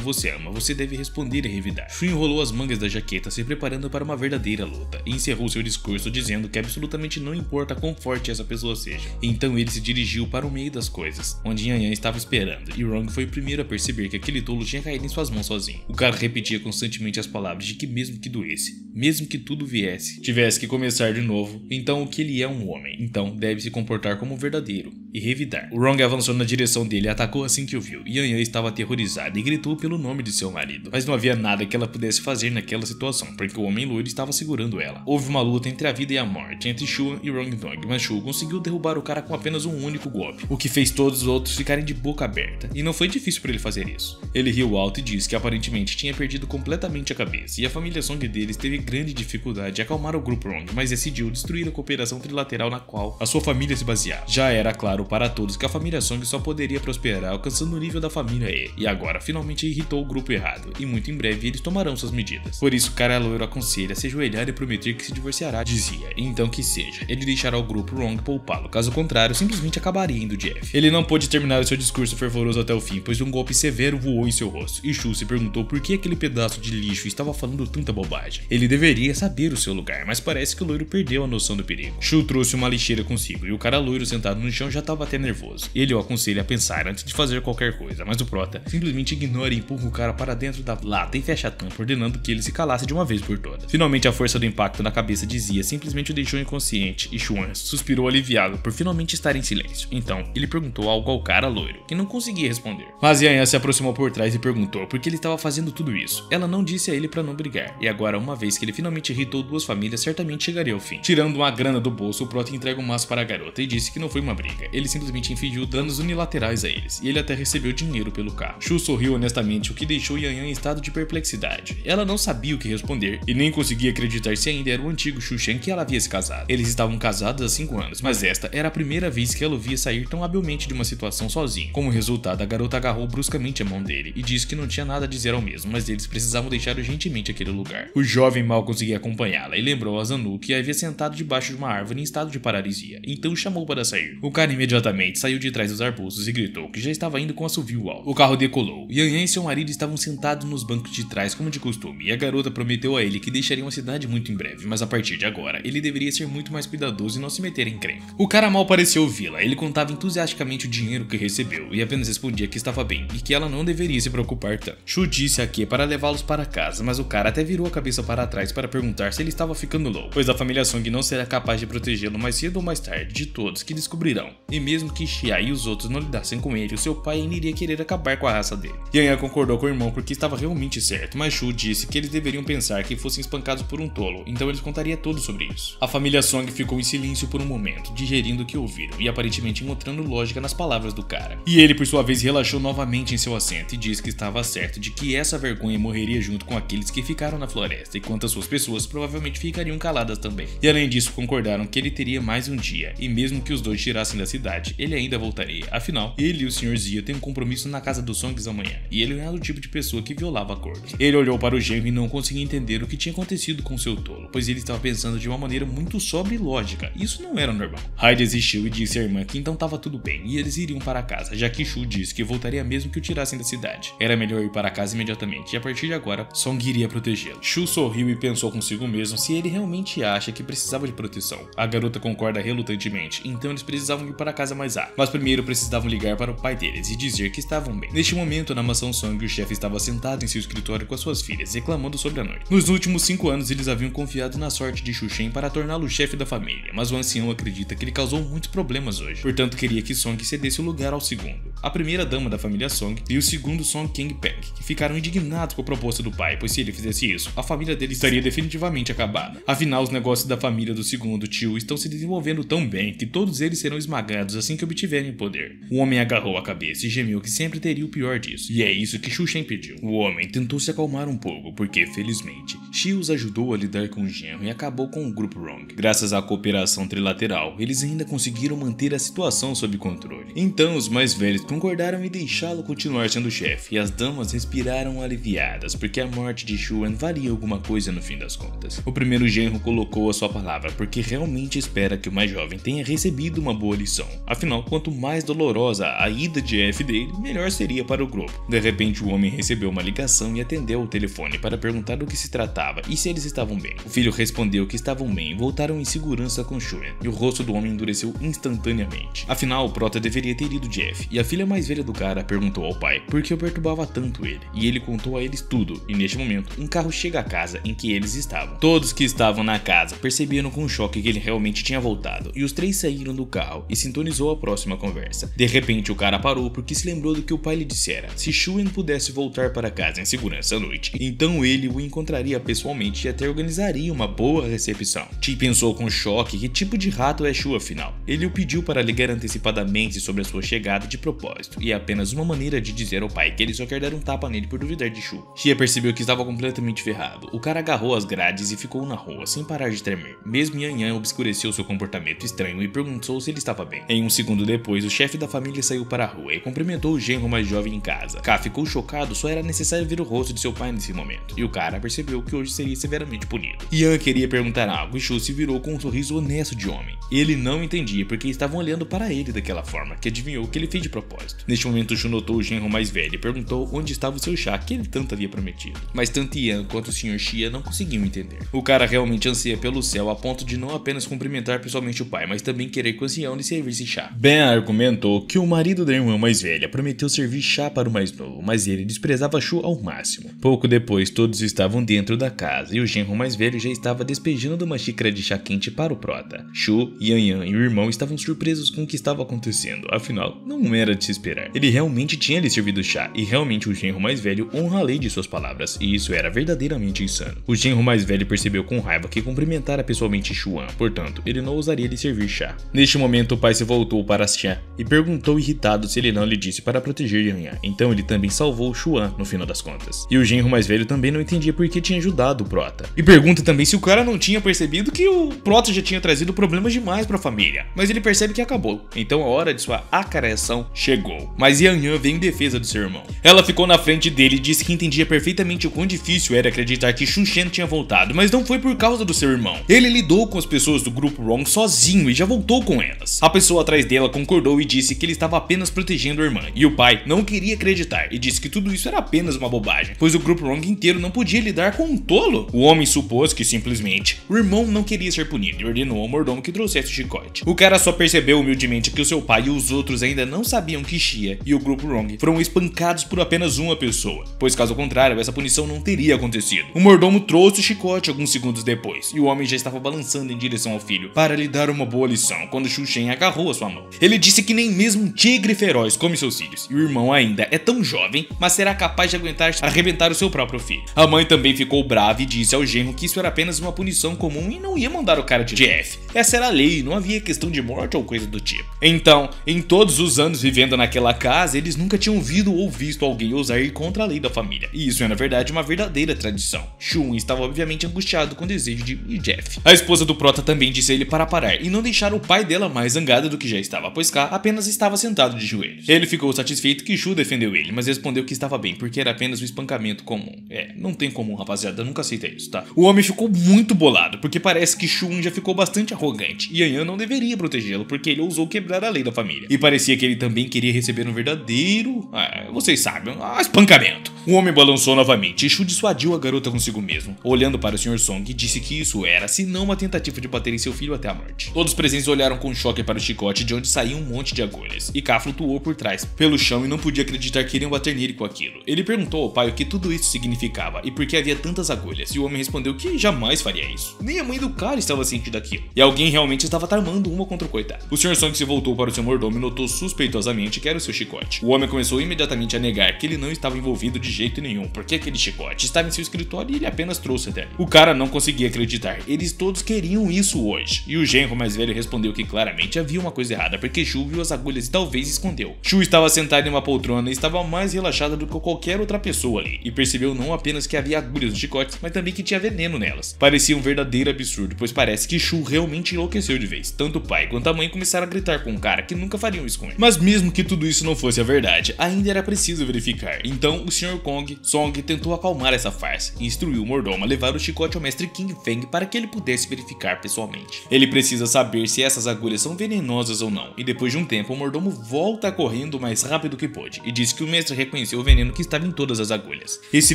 você ama, você deve responder e revidar. Shu enrolou as mangas da jaqueta, se preparando para uma verdadeira luta, e encerrou seu discurso dizendo que absolutamente não importa quão forte essa pessoa seja. Então ele se dirigiu para o meio das coisas, onde Yan Yan estava esperando, e Wrong foi o primeiro a perceber que aquele tolo tinha caído em suas mãos sozinho. O cara repetia constantemente as palavras de que mesmo que doesse, mesmo que tudo viesse, tivesse que começar de novo, então o que ele é um homem, então deve se comportar como um verdadeiro, e revidar. O Wrong avançou na direção dele e atacou assim que o viu. Yan Yan estava aterrorizada e gritou pelo nome de seu marido, mas não havia nada que ela pudesse fazer naquela situação, porque o homem loiro estava segurando ela. Houve uma luta entre a vida e a morte, entre Shu e Wrong Dong, mas Shu conseguiu derrubar o cara com apenas um único golpe, o que fez todos os outros ficarem de boca aberta, e não foi difícil para ele fazer isso. Ele riu alto e disse que aparentemente tinha perdido completamente a cabeça, e a família Song deles teve grande dificuldade de acalmar o grupo Wrong, mas decidiu destruir a cooperação trilateral na qual a sua família se baseava. Já era claro para todos que a família Song só poderia prosperar alcançando o nível da família E, e agora finalmente irritou o grupo errado, e muito em breve eles tomarão suas medidas. Por isso, o cara loiro aconselha a se ajoelhar e prometer que se divorciará, dizia, e então que seja, ele deixará o grupo Wrong poupá-lo, caso contrário, simplesmente acabaria indo Jeff. Ele não pôde terminar o seu discurso fervoroso até o fim, pois um golpe severo voou em seu rosto, e Shu se perguntou por que aquele pedaço de lixo estava falando tanta bobagem. Ele deveria saber o seu lugar, mas parece que o loiro perdeu a noção do perigo. Shu trouxe uma lixeira consigo, e o cara loiro sentado no chão já estava até nervoso. Ele o aconselha a pensar antes de fazer qualquer coisa, mas o prota simplesmente ignora e empurra o cara para dentro da lata e fecha a tampa, ordenando que ele se calasse de uma vez por todas. Finalmente a força do impacto na cabeça dizia simplesmente o deixou inconsciente, e Shuan suspirou aliviado por finalmente estar em silêncio. Então, ele perguntou algo ao cara loiro, que não conseguia responder. Mas Yan Yan se aproximou por trás e perguntou por que ele estava fazendo tudo isso. Ela não disse a ele para não brigar, e agora uma vez que ele finalmente irritou duas famílias, certamente chegaria ao fim. Tirando uma grana do bolso, o prota entrega um maço para a garota e disse que não foi uma briga, ele simplesmente infligiu danos unilaterais a eles, e ele até recebeu dinheiro pelo carro. Shu sorriu honestamente, o que deixou Yan Yan em estado de perplexidade. Ela não sabia o que responder, e nem conseguia acreditar se ainda era o antigo Shu Shen que ela havia se casado. Eles estavam casados há 5 anos, mas esta era a primeira vez que ela o via sair tão habilmente de uma situação sozinho. Como resultado, a garota agarrou bruscamente a mão dele e disse que não tinha nada a dizer ao mesmo, mas eles precisavam deixar urgentemente aquele lugar. O jovem mal conseguia acompanhá-la e lembrou a Zanu que havia sentado debaixo de uma árvore em estado de paralisia, então chamou para sair. O cara imediatamente saiu de trás dos arbustos e gritou que já estava indo com assovio alto. O carro decolou. Yan Yan e seu marido estavam sentados nos bancos de trás como de costume, e a garota prometeu a ele que deixariam a cidade muito em breve, mas a partir de agora, ele deveria ser muito mais cuidadoso e não se meter em encrenca. O cara mal pareceu ouvi-la, ele contava entusiasticamente o dinheiro que recebeu e apenas respondia que estava bem e que ela não deveria se preocupar tanto. Shu disse a Ke para levá-los para casa, mas o cara até virou a cabeça para trás para perguntar se ele estava ficando louco, pois a família Song não será capaz de protegê-lo mais cedo ou mais tarde de todos que descobrirão, e mesmo que Xia e os outros não lidassem com ele, o seu pai ainda iria querer acabar com a raça dele. Yan Yan concordou com o irmão porque estava realmente certo, mas Shu disse que eles deveriam pensar que fossem espancados por um tolo, então eles contariam tudo sobre isso. A família Song ficou em silêncio por um momento, digerindo o que ouviram e aparentemente encontrando lógica nas palavras do cara. E ele, por sua vez, relaxou novamente em seu assento e disse que estava certo de que essa vergonha morreria junto com aqueles que ficaram na floresta, enquanto as suas pessoas provavelmente ficariam caladas também. E além disso, concordaram que ele teria mais um dia, e mesmo que os dois tirassem da cidade, ele ainda voltaria. Afinal, ele e o Sr. Zia têm um compromisso na casa dos Songs amanhã, e ele não era o tipo de pessoa que violava acordos. Ele olhou para o genro e não conseguia entender o que tinha acontecido com seu tolo, pois ele estava pensando de uma maneira muito sóbria e lógica. Isso não era normal. Hai desistiu e disse à irmã que então estava tudo bem, e eles iriam para casa, já que Shu disse que voltaria mesmo que o tirassem da cidade. Era melhor ir para casa imediatamente, e a partir de agora, Song iria protegê-lo. Shu sorriu e pensou consigo mesmo se ele realmente acha que precisava de proteção. A garota concorda relutantemente, então eles precisavam ir para casa mais A, mas primeiro precisavam ligar para o pai deles e dizer que estavam bem. Neste momento, na mansão Song, o chefe estava sentado em seu escritório com as suas filhas, reclamando sobre a noite. Nos últimos 5 anos, eles haviam confiado na sorte de Shu Shen para torná-lo o chefe da família, mas o ancião acredita que ele causou muitos problemas hoje, portanto queria que Song cedesse o lugar ao segundo. A primeira dama da família Song e o segundo Song Kang Peng, que ficaram indignados com a proposta do pai, pois se ele fizesse isso, a família dele estaria definitivamente acabada. Afinal, os negócios da família do segundo tio estão se desenvolvendo tão bem que todos eles serão esmagados assim que obtiverem o poder. O homem agarrou a cabeça e gemeu que sempre teria o pior disso, e é isso que Shu Shen pediu. O homem tentou se acalmar um pouco, porque, felizmente, Shi os ajudou a lidar com o genro e acabou com o grupo Wrong. Graças à cooperação trilateral, eles ainda conseguiram manter a situação sob controle. Então, os mais velhos concordaram em deixá-lo continuar sendo chefe, e as damas respiraram aliviadas, porque a morte de Shuan valia alguma coisa no fim das contas. O primeiro genro colocou a sua palavra, porque realmente espera que o mais jovem tenha recebido uma boa lição. Afinal, quanto mais dolorosa a ida de F dele, melhor seria para o grupo. De repente, o homem recebeu uma ligação e atendeu o telefone para perguntar do que se tratava e se eles estavam bem. O filho respondeu que estavam bem e voltaram em segurança com Shuan, e o rosto do homem endureceu instantaneamente. Afinal, o prota deveria ter ido de F, e a filha mais velha do cara perguntou ao pai por que eu perturbava tanto ele, e ele contou a eles tudo, e neste momento, um carro chega à casa em que eles estavam. Todos que estavam na casa perceberam com choque que ele realmente tinha voltado, e os três saíram do carro e sintonizou a próxima conversa. De repente, o cara parou porque se lembrou do que o pai lhe dissera. Se Shuan pudesse voltar para casa em segurança à noite, então ele o encontraria pessoalmente e até organizaria uma boa recepção. Chi pensou com choque que tipo de rato é Shu afinal. Ele o pediu para ligar antecipadamente sobre a sua chegada de propósito, e é apenas uma maneira de dizer ao pai que ele só quer dar um tapa nele por duvidar de Shu. Xia percebeu que estava completamente ferrado. O cara agarrou as grades e ficou na rua, sem parar de tremer. Mesmo Yan Yan obscureceu seu comportamento estranho e perguntou se ele estava bem. Em um segundo depois, o chefe da família saiu para a rua e cumprimentou o genro mais jovem em casa. Ka ficou chocado, só era necessário ver o rosto de seu pai nesse momento, e o cara percebeu que hoje seria severamente punido. Yan queria perguntar algo e Shu se virou com um sorriso honesto de homem. Ele não entendia porque estavam olhando para ele daquela forma, que adivinhou que ele fez de propósito. Neste momento, Shu notou o genro mais velho e perguntou onde estava o seu chá que ele tanto havia prometido. Mas tanto Yan quanto o Sr. Xia não conseguiam entender. O cara realmente anseia pelo céu a ponto de não apenas cumprimentar pessoalmente o pai, mas também querer que o ancião lhe servisse chá. Ben argumentou que o marido da irmã mais velha prometeu servir chá para o mais novo, mas ele desprezava Shu ao máximo. Pouco depois, todos estavam dentro da casa e o genro mais velho já estava despejando uma xícara de chá quente para o prota. Shu, Yan Yan e o irmão estavam surpresos com o que estava acontecendo, afinal, não era de se esperar. Ele realmente tinha lhe servido chá, e realmente o genro mais velho honra a lei de suas palavras, e isso era verdadeiramente insano. O genro mais velho percebeu com raiva que cumprimentara pessoalmente Shuan, portanto, ele não ousaria lhe servir chá. Neste momento, o pai se voltou para Xia e perguntou irritado se ele não lhe disse para proteger Yan Yan, então ele também salvou Shuan no final das contas. E o genro mais velho também não entendia por que tinha ajudado o prota. E pergunta também se o cara não tinha percebido que o prota já tinha trazido problemas demais para a família, mas ele percebe que acabou, então a hora de sua acareação chegou. Mas Yan Yan veio em defesa do seu irmão. Ela ficou na frente dele e disse que entendia perfeitamente o quão difícil era acreditar que Shu Shen tinha voltado, mas não foi por causa do seu irmão. Ele lidou com as pessoas do grupo Wrong sozinho e já voltou com elas. A pessoa atrás dela concordou e disse que ele estava apenas protegendo a irmã, e o pai não queria acreditar e disse que tudo isso era apenas uma bobagem, pois o grupo Wrong inteiro não podia lidar com um tolo. O homem supôs que simplesmente o irmão não queria ser punido e ordenou ao mordomo que trouxesse o chicote. O cara só percebeu humildemente que o seu pai e os outros ainda não sabiam que Xia e o grupo Wrong foram espancados por apenas uma pessoa, pois caso contrário essa punição não teria acontecido. O mordomo trouxe o chicote alguns segundos depois e o homem já estava balançando em direção ao filho para lhe dar uma boa lição quando Shu Shen agarrou a sua mão. Ele disse que nem mesmo um tigre feroz come seus filhos, e o irmão ainda é tão jovem, mas será capaz de aguentar arrebentar o seu próprio filho. A mãe também ficou brava e disse ao genro que isso era apenas uma punição comum e não ia mandar o cara de F. Essa era a lei, não havia questão de morte ou coisa do tipo. Então, em todos os anos vivendo naquela casa, eles nunca tinham ouvido ou visto alguém ousar ir contra a lei da família. E isso é na verdade uma verdadeira tradição. Shun estava obviamente angustiado com o desejo de ir Jeff. A esposa do prota também disse a ele para parar e não deixar o pai dela mais zangado do que já estava, pois K apenas estava sentado de joelhos. Ele ficou satisfeito que Shu defendeu ele, mas respondeu que estava bem, porque era apenas um espancamento comum. Não tem comum, rapaziada, nunca aceita isso, tá? O homem ficou muito bolado, porque parece que Shun já ficou bastante arrogante, e Yan Yan não deveria protegê-lo, porque ele ousou quebrar a lei da família. E parecia que ele também queria receber um verdadeiro, vocês sabem, espancamento. O homem balançou novamente e Shu dissuadiu a garota consigo mesmo, olhando para o Sr. Song e disse que isso era, se não uma tentativa de bater em seu filho até a morte. Todos os presentes olharam com choque para o chicote de onde saía um monte de agulhas, e K flutuou por trás, pelo chão e não podia acreditar que iriam bater nele com aquilo. Ele perguntou ao pai o que tudo isso significava e por que havia tantas agulhas, e o homem respondeu que jamais faria isso. Nem a mãe do cara estava ciente daquilo, e alguém realmente estava tramando uma contra o coitado. O Sr. Song se voltou para o seu mordomo e notou suspeitosamente que era o seu chicote. O homem começou imediatamente a negar que ele não estava envolvido de jeito nenhum, porque aquele chicote estava em seu escritório e ele apenas trouxe até ali. O cara não conseguia acreditar, eles todos queriam isso hoje, e o genro mais velho respondeu que claramente havia uma coisa errada, porque Shu viu as agulhas e talvez escondeu. Shu estava sentada em uma poltrona e estava mais relaxada do que qualquer outra pessoa ali, e percebeu não apenas que havia agulhas nos chicotes, mas também que tinha veneno nelas. Parecia um verdadeiro absurdo, pois parece que Shu realmente enlouqueceu de vez. Tanto o pai quanto a mãe começaram a gritar com um cara que nunca fariam isso com ele. Mas mesmo que tudo isso não fosse a verdade, ainda era preciso verificar. Então o Sr. Song tentou acalmar essa farsa e instruiu o mordomo a levar o chicote ao mestre King Feng para que ele pudesse verificar pessoalmente. Ele precisa saber se essas agulhas são venenosas ou não, e depois de um tempo o mordomo volta correndo o mais rápido que pôde e disse que o mestre reconheceu o veneno que estava em todas as agulhas. Esse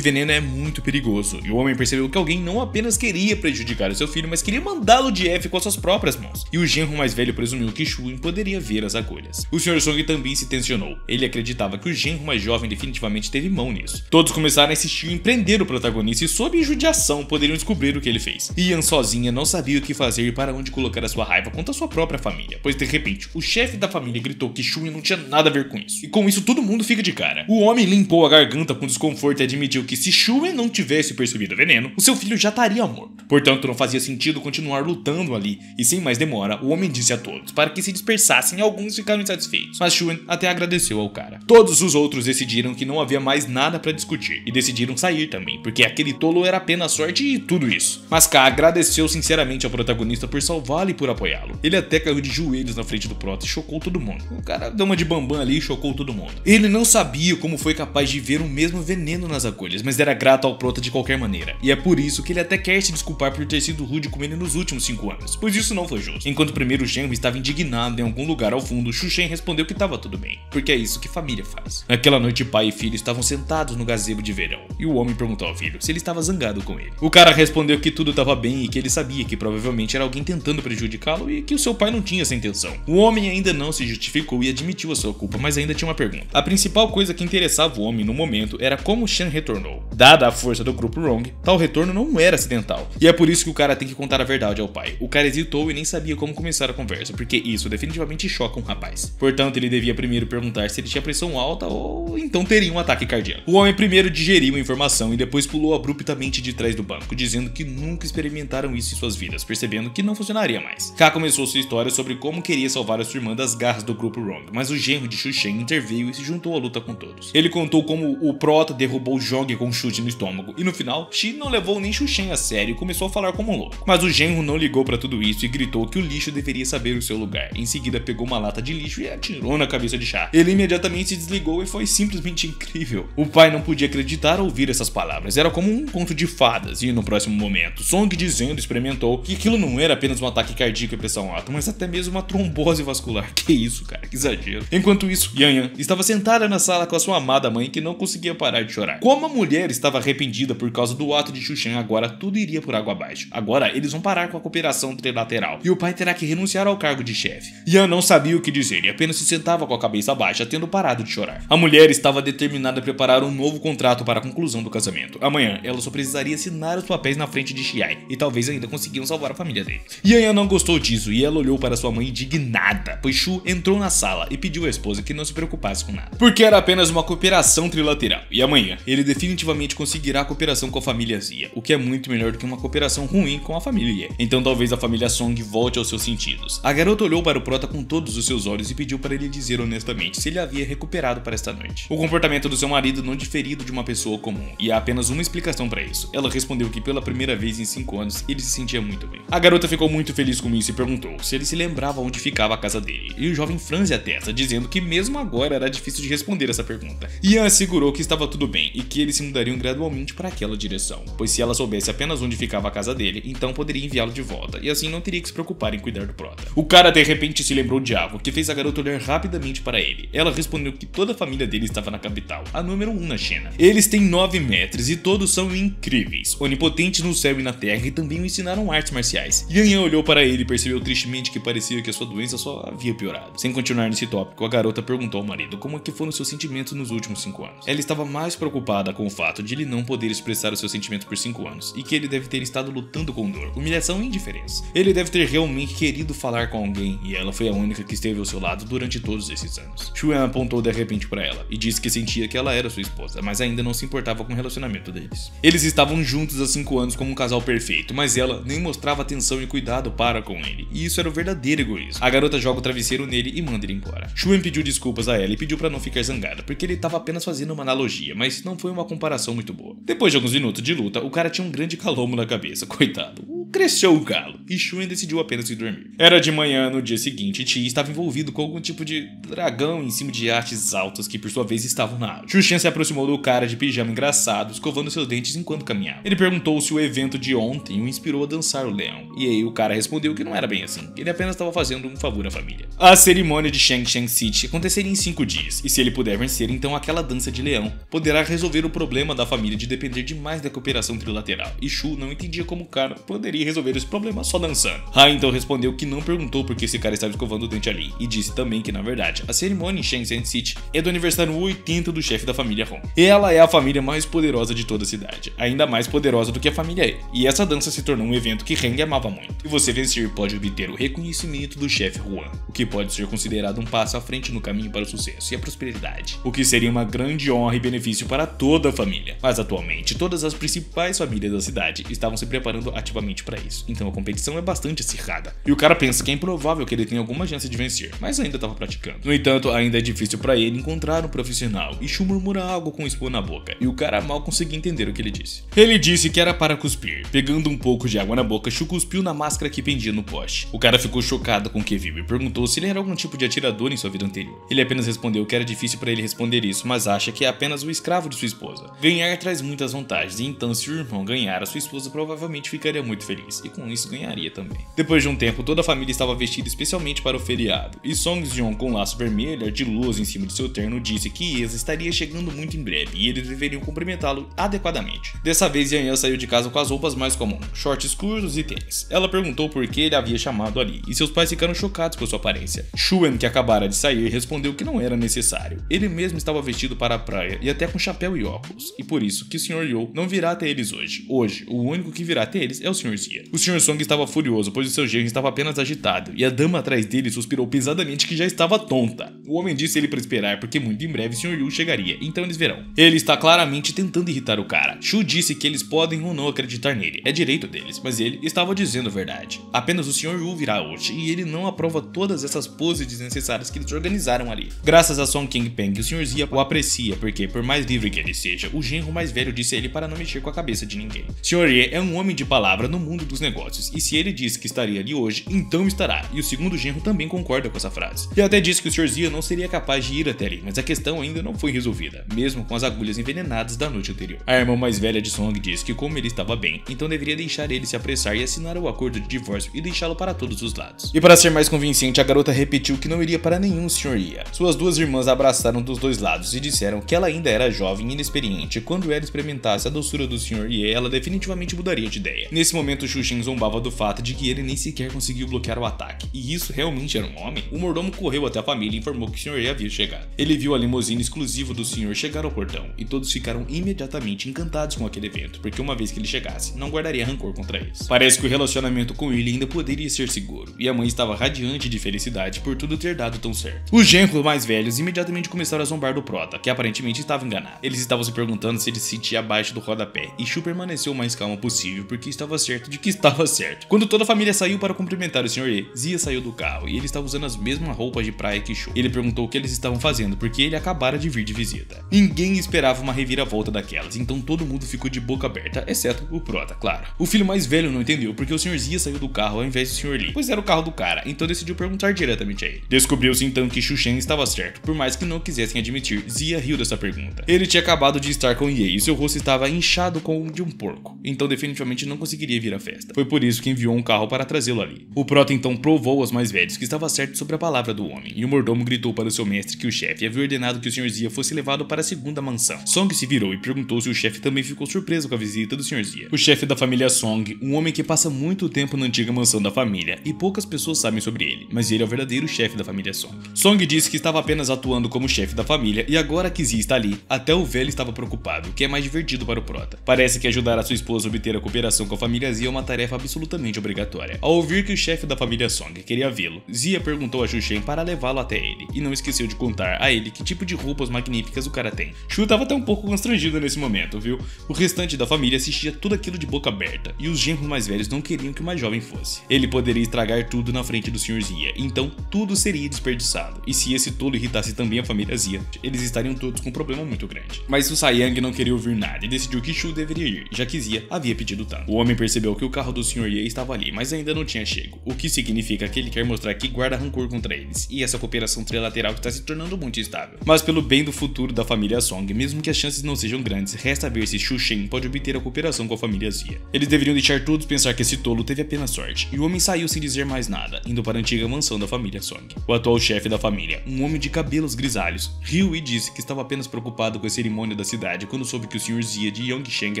veneno é muito perigoso, e o homem percebeu que alguém não apenas queria prejudicar o seu filho, mas queria mandá-lo de F com as suas próprias mãos, e o genro mais velho presumiu que Shu poderia ver as agulhas. O Sr. Song também se tensionou, ele acreditava que o genro mais jovem definitivamente teve mão nisso. Todos começaram a insistir em prender o protagonista e sob judiação poderiam descobrir o que ele fez. Ian sozinha não sabia o que fazer e para onde colocar a sua raiva contra a sua própria família, pois de repente o chefe da família gritou que Shu não tinha nada a ver com isso, e com isso todo mundo fica de cara. O homem limpou a garganta com desconforto e admitiu que se Shu não tivesse percebido o veneno, o seu filho já estaria morto. Portanto, não fazia sentido continuar lutando ali, e sem mais demora, o homem disse a todos para que se dispersassem e alguns ficaram insatisfeitos, mas Shu até agradeceu ao cara. Todos os outros decidiram que não havia mais nada para discutir, e decidiram sair também, porque aquele tolo era apenas sorte e tudo isso. Mas K agradeceu sinceramente ao protagonista por salvá-lo e por apoiá-lo. Ele até caiu de joelhos na frente do prota e chocou todo mundo. O cara deu uma de bambam ali e chocou todo mundo. Ele não sabia como foi capaz de ver o mesmo veneno nas agulhas, mas era grato ao prota de qualquer maneira, e é por isso que ele até quer se desculpar por ter sido rude com ele nos últimos 5 anos, pois isso não foi justo. Enquanto o primeiro genro estava indignado em algum lugar ao fundo, Shu Shen respondeu que estava tudo bem, porque é isso que família faz. Naquela noite, pai e filho estavam sentados no gazebo de verão, e o homem perguntou ao filho se ele estava zangado com ele. O cara respondeu que tudo estava bem e que ele sabia que provavelmente era alguém tentando prejudicá-lo e que o seu pai não tinha essa intenção. O homem ainda não se justificou e admitiu a sua culpa, mas ainda tinha uma pergunta. A principal coisa que interessava o homem no momento era como Shen retornou. Dada a força do grupo Wrong, tal retorno não era acidental, e é por isso que o cara tem que contar a verdade ao pai. O cara hesitou e nem sabia como começar a conversa, porque isso definitivamente choca um rapaz. Portanto, ele devia primeiro perguntar se ele tinha pressão alta ou então teria um ataque cardíaco. O homem primeiro digeriu a informação e depois pulou abruptamente de trás do banco, dizendo que nunca experimentaram isso em suas vidas, percebendo que não funcionaria mais. K começou sua história sobre como queria salvar a sua irmã das garras do grupo Wrong, mas o genro de Shu Shen interveio e se juntou à luta com todos. Ele contou como o prota derrubou Jong com um chute no estômago, e no final, Shi não levou nem Shu Shen a sério e começou a falar como um louco. Mas o genro não ligou pra tudo isso e gritou que o lixo deveria saber o seu lugar. Em seguida pegou uma lata de lixo e atirou na cabeça de Sha. Ele imediatamente se desligou e foi simplesmente incrível. O pai não podia acreditar ao ouvir essas palavras, era como um conto de fadas, e no próximo momento, Song dizendo experimentou que aquilo não era apenas um ataque cardíaco e pressão alta, mas até mesmo uma trombose vascular. Que isso, cara, que exagero. Enquanto isso, Yan estava sentada na sala com a sua amada mãe que não conseguia parar de chorar. Como a mulher estava arrependida por causa do ato de Shu Shen, agora tudo iria por água abaixo. Agora eles vão parar com a cooperação trilateral e o pai terá que renunciar ao cargo de chefe. Yan não sabia o que dizer e apenas se sentava com a cabeça baixa, tendo parado de chorar. A mulher estava determinada a preparar um novo contrato para a conclusão do casamento. Amanhã ela só precisaria assinar os papéis na frente de Xiai e talvez ainda conseguiam salvar a família dele. Yan não gostou disso e ela olhou para sua mãe indignada, pois Shu entrou na sala e pediu à esposa que não se preocupasse com nada, porque era apenas uma cooperação trilateral e amanhã ele definitivamente conseguirá a cooperação com a família Zia, o que é muito melhor do que uma cooperação ruim com a família Ye. Então talvez a família Song volte aos seus sentidos. A garota olhou para o prota com todos os seus olhos e pediu para ele dizer honestamente se ele havia recuperado para esta noite. O comportamento do seu marido não diferido de uma pessoa comum, e há apenas uma explicação para isso. Ela respondeu que pela primeira vez em 5 anos ele se sentia muito bem. A garota ficou muito feliz com isso e perguntou se ele se lembrava onde ficava a casa dele, e o jovem franze a testa, dizendo que mesmo agora era difícil de responder essa pergunta. Ian assegurou que estava tudo bem e que eles se mudariam gradualmente para aquela direção, pois se ela soubesse apenas onde ficava a casa dele, então poderia enviá-lo de volta, e assim não teria que se preocupar em cuidar do prota. O cara de repente se lembrou de algo, que fez a garota olhar rapidamente para ele. Ela respondeu que toda a família dele estava na capital, a número 1 na China. Eles têm 9 metros e todos são incríveis, onipotentes no céu e na terra, e também o ensinaram artes marciais. Yan Yan olhou para ele e percebeu tristemente que parecia que a sua doença só havia piorado. Sem continuar nesse tópico, a garota perguntou ao marido como é que foram seus sentimentos nos últimos 5 anos. Ela estava mais preocupada com o fato de ele não poder expressar os seus sentimentos por 5 anos, e que ele deve ter estado lutando com dor, humilhação e indiferença. Ele deve ter realmente querido falar com alguém, e ela foi a única que esteve ao seu lado durante todos esses anos. Xuan apontou de repente para ela e disse que sentia que ela era sua esposa, mas ainda não se importava com o relacionamento deles. Eles estavam juntos há 5 anos como um casal perfeito, mas ela nem mostrava atenção e cuidado para com ele, e isso era o verdadeiro egoísmo. A garota joga o travesseiro nele e manda ele embora. Xuan pediu desculpas a ela e pediu para não ficar zangada, porque ele estava apenas fazendo uma analogia, mas não foi uma comparação muito boa. Depois de alguns minutos de luta, o cara tinha um grande calombo na cabeça, coitado. Cresceu o galo, e Xuan decidiu apenas ir dormir. Era de manhã no dia seguinte, Ti estava envolvido com algum tipo de dragão em cima de artes altas que por sua vez estavam na água. Xuan se aproximou do cara de pijama engraçado, escovando seus dentes enquanto caminhava. Ele perguntou se o evento de ontem o inspirou a dançar o leão, e aí o cara respondeu que não era bem assim, ele apenas estava fazendo um favor à família. A cerimônia de Shang Shang City aconteceria em 5 dias, e se ele puder vencer então aquela dança de leão, poderá resolver o problema da família de depender demais da cooperação trilateral, e Shu não entendia como o cara poderia resolver esse problema só dançando. Ha então respondeu que não perguntou por que esse cara estava escovando o dente ali, e disse também que na verdade a cerimônia em Shang Shang City é do aniversário 80 do chefe da família Hong. Ela é a família mais poderosa de toda a cidade, ainda mais poderosa do que a família E, e essa dança se tornou um evento que Heng amava muito. E você vencer pode obter o reconhecimento do chefe Huan, o que pode ser considerado um passo à frente no caminho para o sucesso e a prosperidade, o que seria uma grande honra e benefício para toda a família. Mas atualmente todas as principais famílias da cidade estavam se preparando ativamente para isso, então a competição é bastante acirrada, e o cara pensa que é improvável que ele tenha alguma chance de vencer, mas ainda estava praticando. No entanto, ainda é difícil para ele encontrar um profissional, e Shu murmura algo com espuma na boca, e o cara mal conseguia entender o que ele disse. Ele disse que era para cuspir. Pegando um pouco de água na boca, Shu cuspiu na máscara que pendia no poste. O cara ficou chocado com o que viu e perguntou se ele era algum tipo de atirador em sua vida anterior. Ele apenas respondeu que era difícil para ele responder isso, mas acha que é apenas o escravo de sua esposa. Ganhar traz muitas vantagens, e então se o irmão ganhar, a sua esposa provavelmente ficaria muito feliz, e com isso ganharia também. Depois de um tempo, toda a família estava vestida especialmente para o feriado, e Song Jion, com um laço vermelho de luz em cima de seu terno, disse que Eza estaria chegando muito em breve e eles deveriam cumprimentá-lo adequadamente. Dessa vez, Yan Yan saiu de casa com as roupas mais comuns, shorts curtos e tênis. Ela perguntou por que ele havia chamado ali, e seus pais ficaram chocados com sua aparência. Xuan, que acabara de sair, respondeu que não era necessário. Ele mesmo estava vestido para a praia e até com chapéu e óculos, e por isso que o Sr. Yo não virá até eles hoje. Hoje, o único que virá até eles é o Sr. Zia. O Sr. Song estava furioso, pois o seu genro estava apenas agitado, e a dama atrás dele suspirou pesadamente que já estava tonta. O homem disse ele para esperar, porque muito em breve o Sr. Yu chegaria, então eles verão. Ele está claramente tentando irritar o cara. Shu disse que eles podem ou não acreditar nele, é direito deles, mas ele estava dizendo a verdade. Apenas o Sr. Yu virá hoje, e ele não aprova todas essas poses desnecessárias que eles organizaram ali. Graças a Song King Peng, o Sr. Zia o aprecia, porque por mais livre que ele seja, o genro mais velho disse a ele para não mexer com a cabeça de ninguém. Sr. Ye é um homem de palavra no mundo dos negócios, e se ele disse que estaria ali hoje, então estará, e o segundo genro também concorda com essa frase. E até disse que o Sr. Zia não seria capaz de ir até ali, mas a questão ainda não foi resolvida, mesmo com as agulhas envenenadas da noite anterior. A irmã mais velha de Song disse que como ele estava bem, então deveria deixar ele se apressar e assinar o acordo de divórcio e deixá-lo para todos os lados. E para ser mais convincente, a garota repetiu que não iria para nenhum Sr. Ia. Suas duas irmãs abraçaram dos dois lados e disseram que ela ainda era jovem e inexperiente, e quando ela experimentasse a doçura do Sr. Ye, ela definitivamente mudaria de ideia. Nesse momento, Shu Shen zombava do fato de que ele nem sequer conseguiu bloquear o ataque, e isso realmente era um homem? O mordomo correu até a família e informou que o Sr. Ye havia chegado. Ele viu a limusine exclusiva do senhor chegar ao portão, e todos ficaram imediatamente encantados com aquele evento, porque uma vez que ele chegasse, não guardaria rancor contra eles. Parece que o relacionamento com ele ainda poderia ser seguro, e a mãe estava radiante de felicidade por tudo ter dado tão certo. Os genros mais velhos imediatamente começaram a zombar do Prota, que aparentemente estava enganado. Eles estavam se perguntando se ele se sentia abaixo do rodapé, e Shu permaneceu o mais calmo possível porque estava certo de que estava certo. Quando toda a família saiu para cumprimentar o Sr. Ye, Zia saiu do carro e ele estava usando as mesmas roupas de praia que Shu. Ele perguntou o que eles estavam fazendo porque ele acabara de vir de visita. Ninguém esperava uma reviravolta daquelas, então todo mundo ficou de boca aberta, exceto o Prota, claro. O filho mais velho não entendeu porque o Sr. Zia saiu do carro ao invés do Sr. Lee, pois era o carro do cara, então decidiu perguntar diretamente a ele. Descobriu-se então que Shu Shen estava certo, por mais que não quisessem admitir. Zia riu dessa pergunta. Ele tinha acabado de estar com Ye e seu rosto estava inchado como o de um porco, então definitivamente não conseguiria vir à frente. festa. Foi por isso que enviou um carro para trazê-lo ali. O prota então provou aos mais velhos que estava certo sobre a palavra do homem, e o mordomo gritou para o seu mestre que o chefe havia ordenado que o Sr. Zia fosse levado para a segunda mansão. Song se virou e perguntou se o chefe também ficou surpreso com a visita do Sr. Zia. O chefe da família Song, um homem que passa muito tempo na antiga mansão da família, e poucas pessoas sabem sobre ele, mas ele é o verdadeiro chefe da família Song. Song disse que estava apenas atuando como chefe da família, e agora que Zia está ali, até o velho estava preocupado, o que é mais divertido para o prota. Parece que ajudar a sua esposa a obter a cooperação com a família Zia é uma tarefa absolutamente obrigatória. Ao ouvir que o chefe da família Song queria vê-lo, Zia perguntou a Shu Shen para levá-lo até ele, e não esqueceu de contar a ele que tipo de roupas magníficas o cara tem. Shu estava até um pouco constrangido nesse momento, viu? O restante da família assistia tudo aquilo de boca aberta, e os genros mais velhos não queriam que o mais jovem fosse. Ele poderia estragar tudo na frente do Sr. Zia, então tudo seria desperdiçado, e se esse tolo irritasse também a família Zia, eles estariam todos com um problema muito grande. Mas o Saiyang não queria ouvir nada e decidiu que Shu deveria ir, já que Zia havia pedido tanto. O homem percebeu que o carro do Sr. Ye estava ali, mas ainda não tinha chego, o que significa que ele quer mostrar que guarda rancor contra eles, e essa cooperação trilateral está se tornando muito instável. Mas pelo bem do futuro da família Song, mesmo que as chances não sejam grandes, resta ver se Shu Shen pode obter a cooperação com a família Zia. Eles deveriam deixar todos pensar que esse tolo teve apenas sorte, e o homem saiu sem dizer mais nada, indo para a antiga mansão da família Song. O atual chefe da família, um homem de cabelos grisalhos, riu e disse que estava apenas preocupado com a cerimônia da cidade quando soube que o Sr. Zia de Yongsheng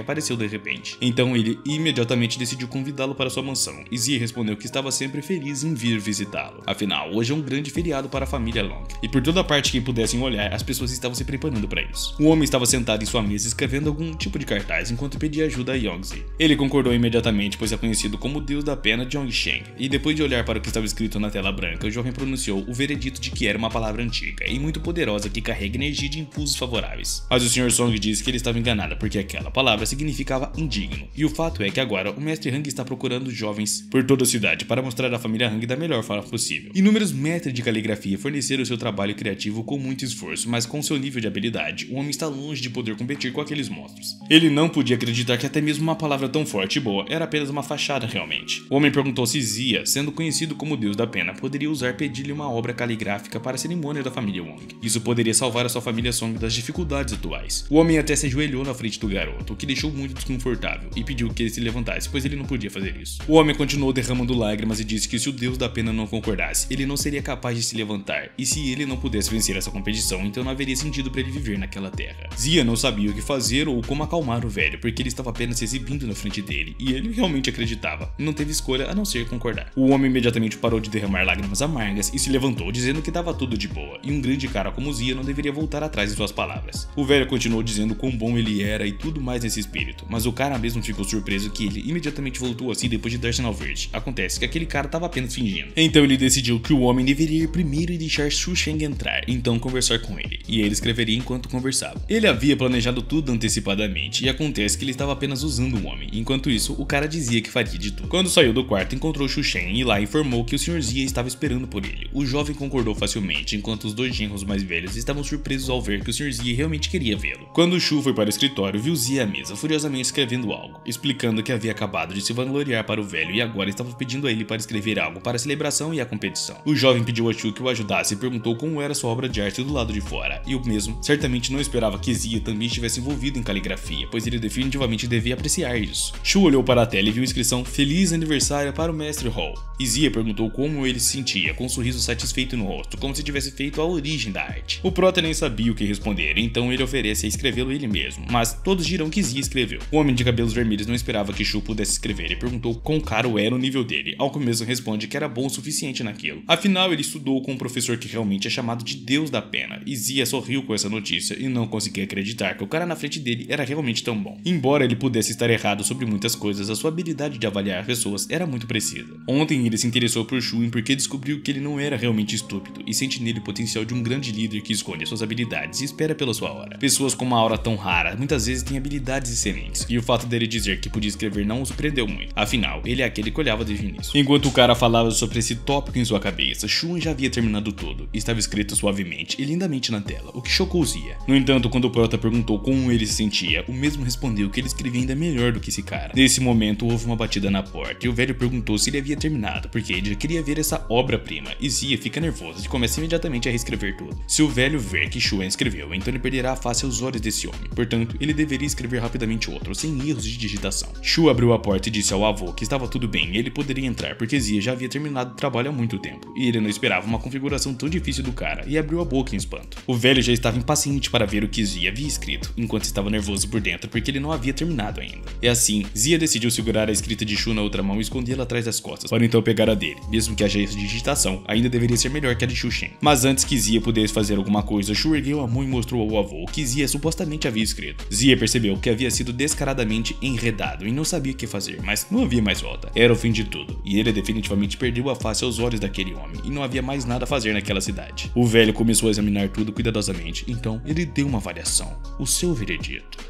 apareceu de repente. Então ele imediatamente decidiu convidá-lo para sua mansão, e Zia respondeu que estava sempre feliz em vir visitá-lo. Afinal, hoje é um grande feriado para a família Long, e por toda parte que pudessem olhar, as pessoas estavam se preparando para isso. O homem estava sentado em sua mesa escrevendo algum tipo de cartaz enquanto pedia ajuda a Yongzi. Ele concordou imediatamente, pois é conhecido como o deus da pena de Yongsheng, e depois de olhar para o que estava escrito na tela branca, o jovem pronunciou o veredito de que era uma palavra antiga e muito poderosa que carrega energia de impulsos favoráveis. Mas o Sr. Song disse que ele estava enganado porque aquela palavra significava indigno, e o fato é que agora o mestre Hang está procurando jovens por toda a cidade para mostrar a família Hang da melhor forma possível. Inúmeros mestres de caligrafia forneceram o seu trabalho criativo com muito esforço, mas com seu nível de habilidade, o homem está longe de poder competir com aqueles monstros. Ele não podia acreditar que até mesmo uma palavra tão forte e boa era apenas uma fachada realmente. O homem perguntou se Zia, sendo conhecido como o deus da pena, poderia usar pedir-lhe uma obra caligráfica para a cerimônia da família Wong. Isso poderia salvar a sua família Song das dificuldades atuais. O homem até se ajoelhou na frente do garoto, o que deixou muito desconfortável, e pediu que ele se levantasse, pois ele não podia fazer isso. O homem continuou derramando lágrimas e disse que se o deus da pena não concordasse, ele não seria capaz de se levantar, e se ele não pudesse vencer essa competição, então não haveria sentido para ele viver naquela terra. Zia não sabia o que fazer ou como acalmar o velho, porque ele estava apenas se exibindo na frente dele, e ele realmente acreditava. Não teve escolha a não ser concordar. O homem imediatamente parou de derramar lágrimas amargas e se levantou, dizendo que estava tudo de boa, e um grande cara como Zia não deveria voltar atrás de suas palavras. O velho continuou dizendo quão bom ele era e tudo mais nesse espírito, mas o cara mesmo ficou surpreso que ele imediatamente voltou assim depois de dar sinal verde. Acontece que aquele cara estava apenas fingindo. Então ele decidiu que o homem deveria ir primeiro e deixar Shu Shen entrar, então conversar com ele, e ele escreveria enquanto conversava. Ele havia planejado tudo antecipadamente, e acontece que ele estava apenas usando o homem. Enquanto isso, o cara dizia que faria de tudo. Quando saiu do quarto, encontrou Shu Shen e lá informou que o Sr. Zia estava esperando por ele. O jovem concordou facilmente, enquanto os dois genros mais velhos estavam surpresos ao ver que o Sr. Zia realmente queria vê-lo. Quando Shu foi para o escritório, viu Zia à mesa, furiosamente escrevendo algo, explicando que havia acabado de se vangloriar para o velho e agora estava pedindo a ele para escrever algo para a celebração e a competição. O jovem pediu a Shu que o ajudasse e perguntou como era sua obra de arte do lado de fora, e o mesmo certamente não esperava que Zia também estivesse envolvido em caligrafia, pois ele definitivamente devia apreciar isso. Shu olhou para a tela e viu a inscrição Feliz Aniversário para o Mestre Hall, e Zia perguntou como ele se sentia, com um sorriso satisfeito no rosto, como se tivesse feito a origem da arte. O prota nem sabia o que responder, então ele oferece a escrevê-lo ele mesmo, mas todos dirão que Zia escreveu. O homem de cabelos vermelhos não esperava que Shu pudesse escrever e perguntou quão caro era o nível dele, ao que o mesmo responde que era bom o suficiente naquilo. Afinal, ele estudou com um professor que realmente é chamado de Deus da Pena, e Zia sorriu com essa notícia e não conseguia acreditar que o cara na frente dele era realmente tão bom. Embora ele pudesse estar errado sobre muitas coisas, a sua habilidade de avaliar pessoas era muito precisa. Ontem ele se interessou por Shu porque descobriu que ele não era realmente estúpido e sente nele o potencial de um grande líder que esconde suas habilidades e espera pela sua hora. Pessoas com uma aura tão rara muitas vezes têm habilidades excelentes, e o fato dele dizer que podia escrever não o surpreendeu muito. Afinal, ele é aquele que olhava desde o início. Enquanto o cara falava sobre esse tópico em sua cabeça, Shu já havia terminado tudo. Estava escrito suavemente e lindamente na tela, o que chocou Zia. No entanto, quando o prota perguntou como ele se sentia, o mesmo respondeu que ele escrevia ainda melhor do que esse cara. Nesse momento, houve uma batida na porta e o velho perguntou se ele havia terminado, porque ele já queria ver essa obra-prima, e Zia fica nervoso e começa imediatamente a reescrever tudo. Se o velho ver que Shu escreveu, então ele perderá a face aos olhos desse homem. Portanto, ele deveria escrever rapidamente outro, sem erros de digitação. Shu abriu a porta porta e disse ao avô que estava tudo bem e ele poderia entrar porque Zia já havia terminado o trabalho há muito tempo e ele não esperava uma configuração tão difícil do cara e abriu a boca em espanto. O velho já estava impaciente para ver o que Zia havia escrito, enquanto estava nervoso por dentro porque ele não havia terminado ainda. E assim, Zia decidiu segurar a escrita de Shu na outra mão e escondê-la atrás das costas para então pegar a dele, mesmo que a digitação ainda deveria ser melhor que a de Shu Shen. Mas antes que Zia pudesse fazer alguma coisa, Shu ergueu a mão e mostrou ao avô o que Zia supostamente havia escrito. Zia percebeu que havia sido descaradamente enredado e não sabia o que fazer, mas não havia mais volta. Era o fim de tudo, e ele definitivamente perdeu a face aos olhos daquele homem, e não havia mais nada a fazer naquela cidade. O velho começou a examinar tudo cuidadosamente, então ele deu uma avaliação, o seu veredito.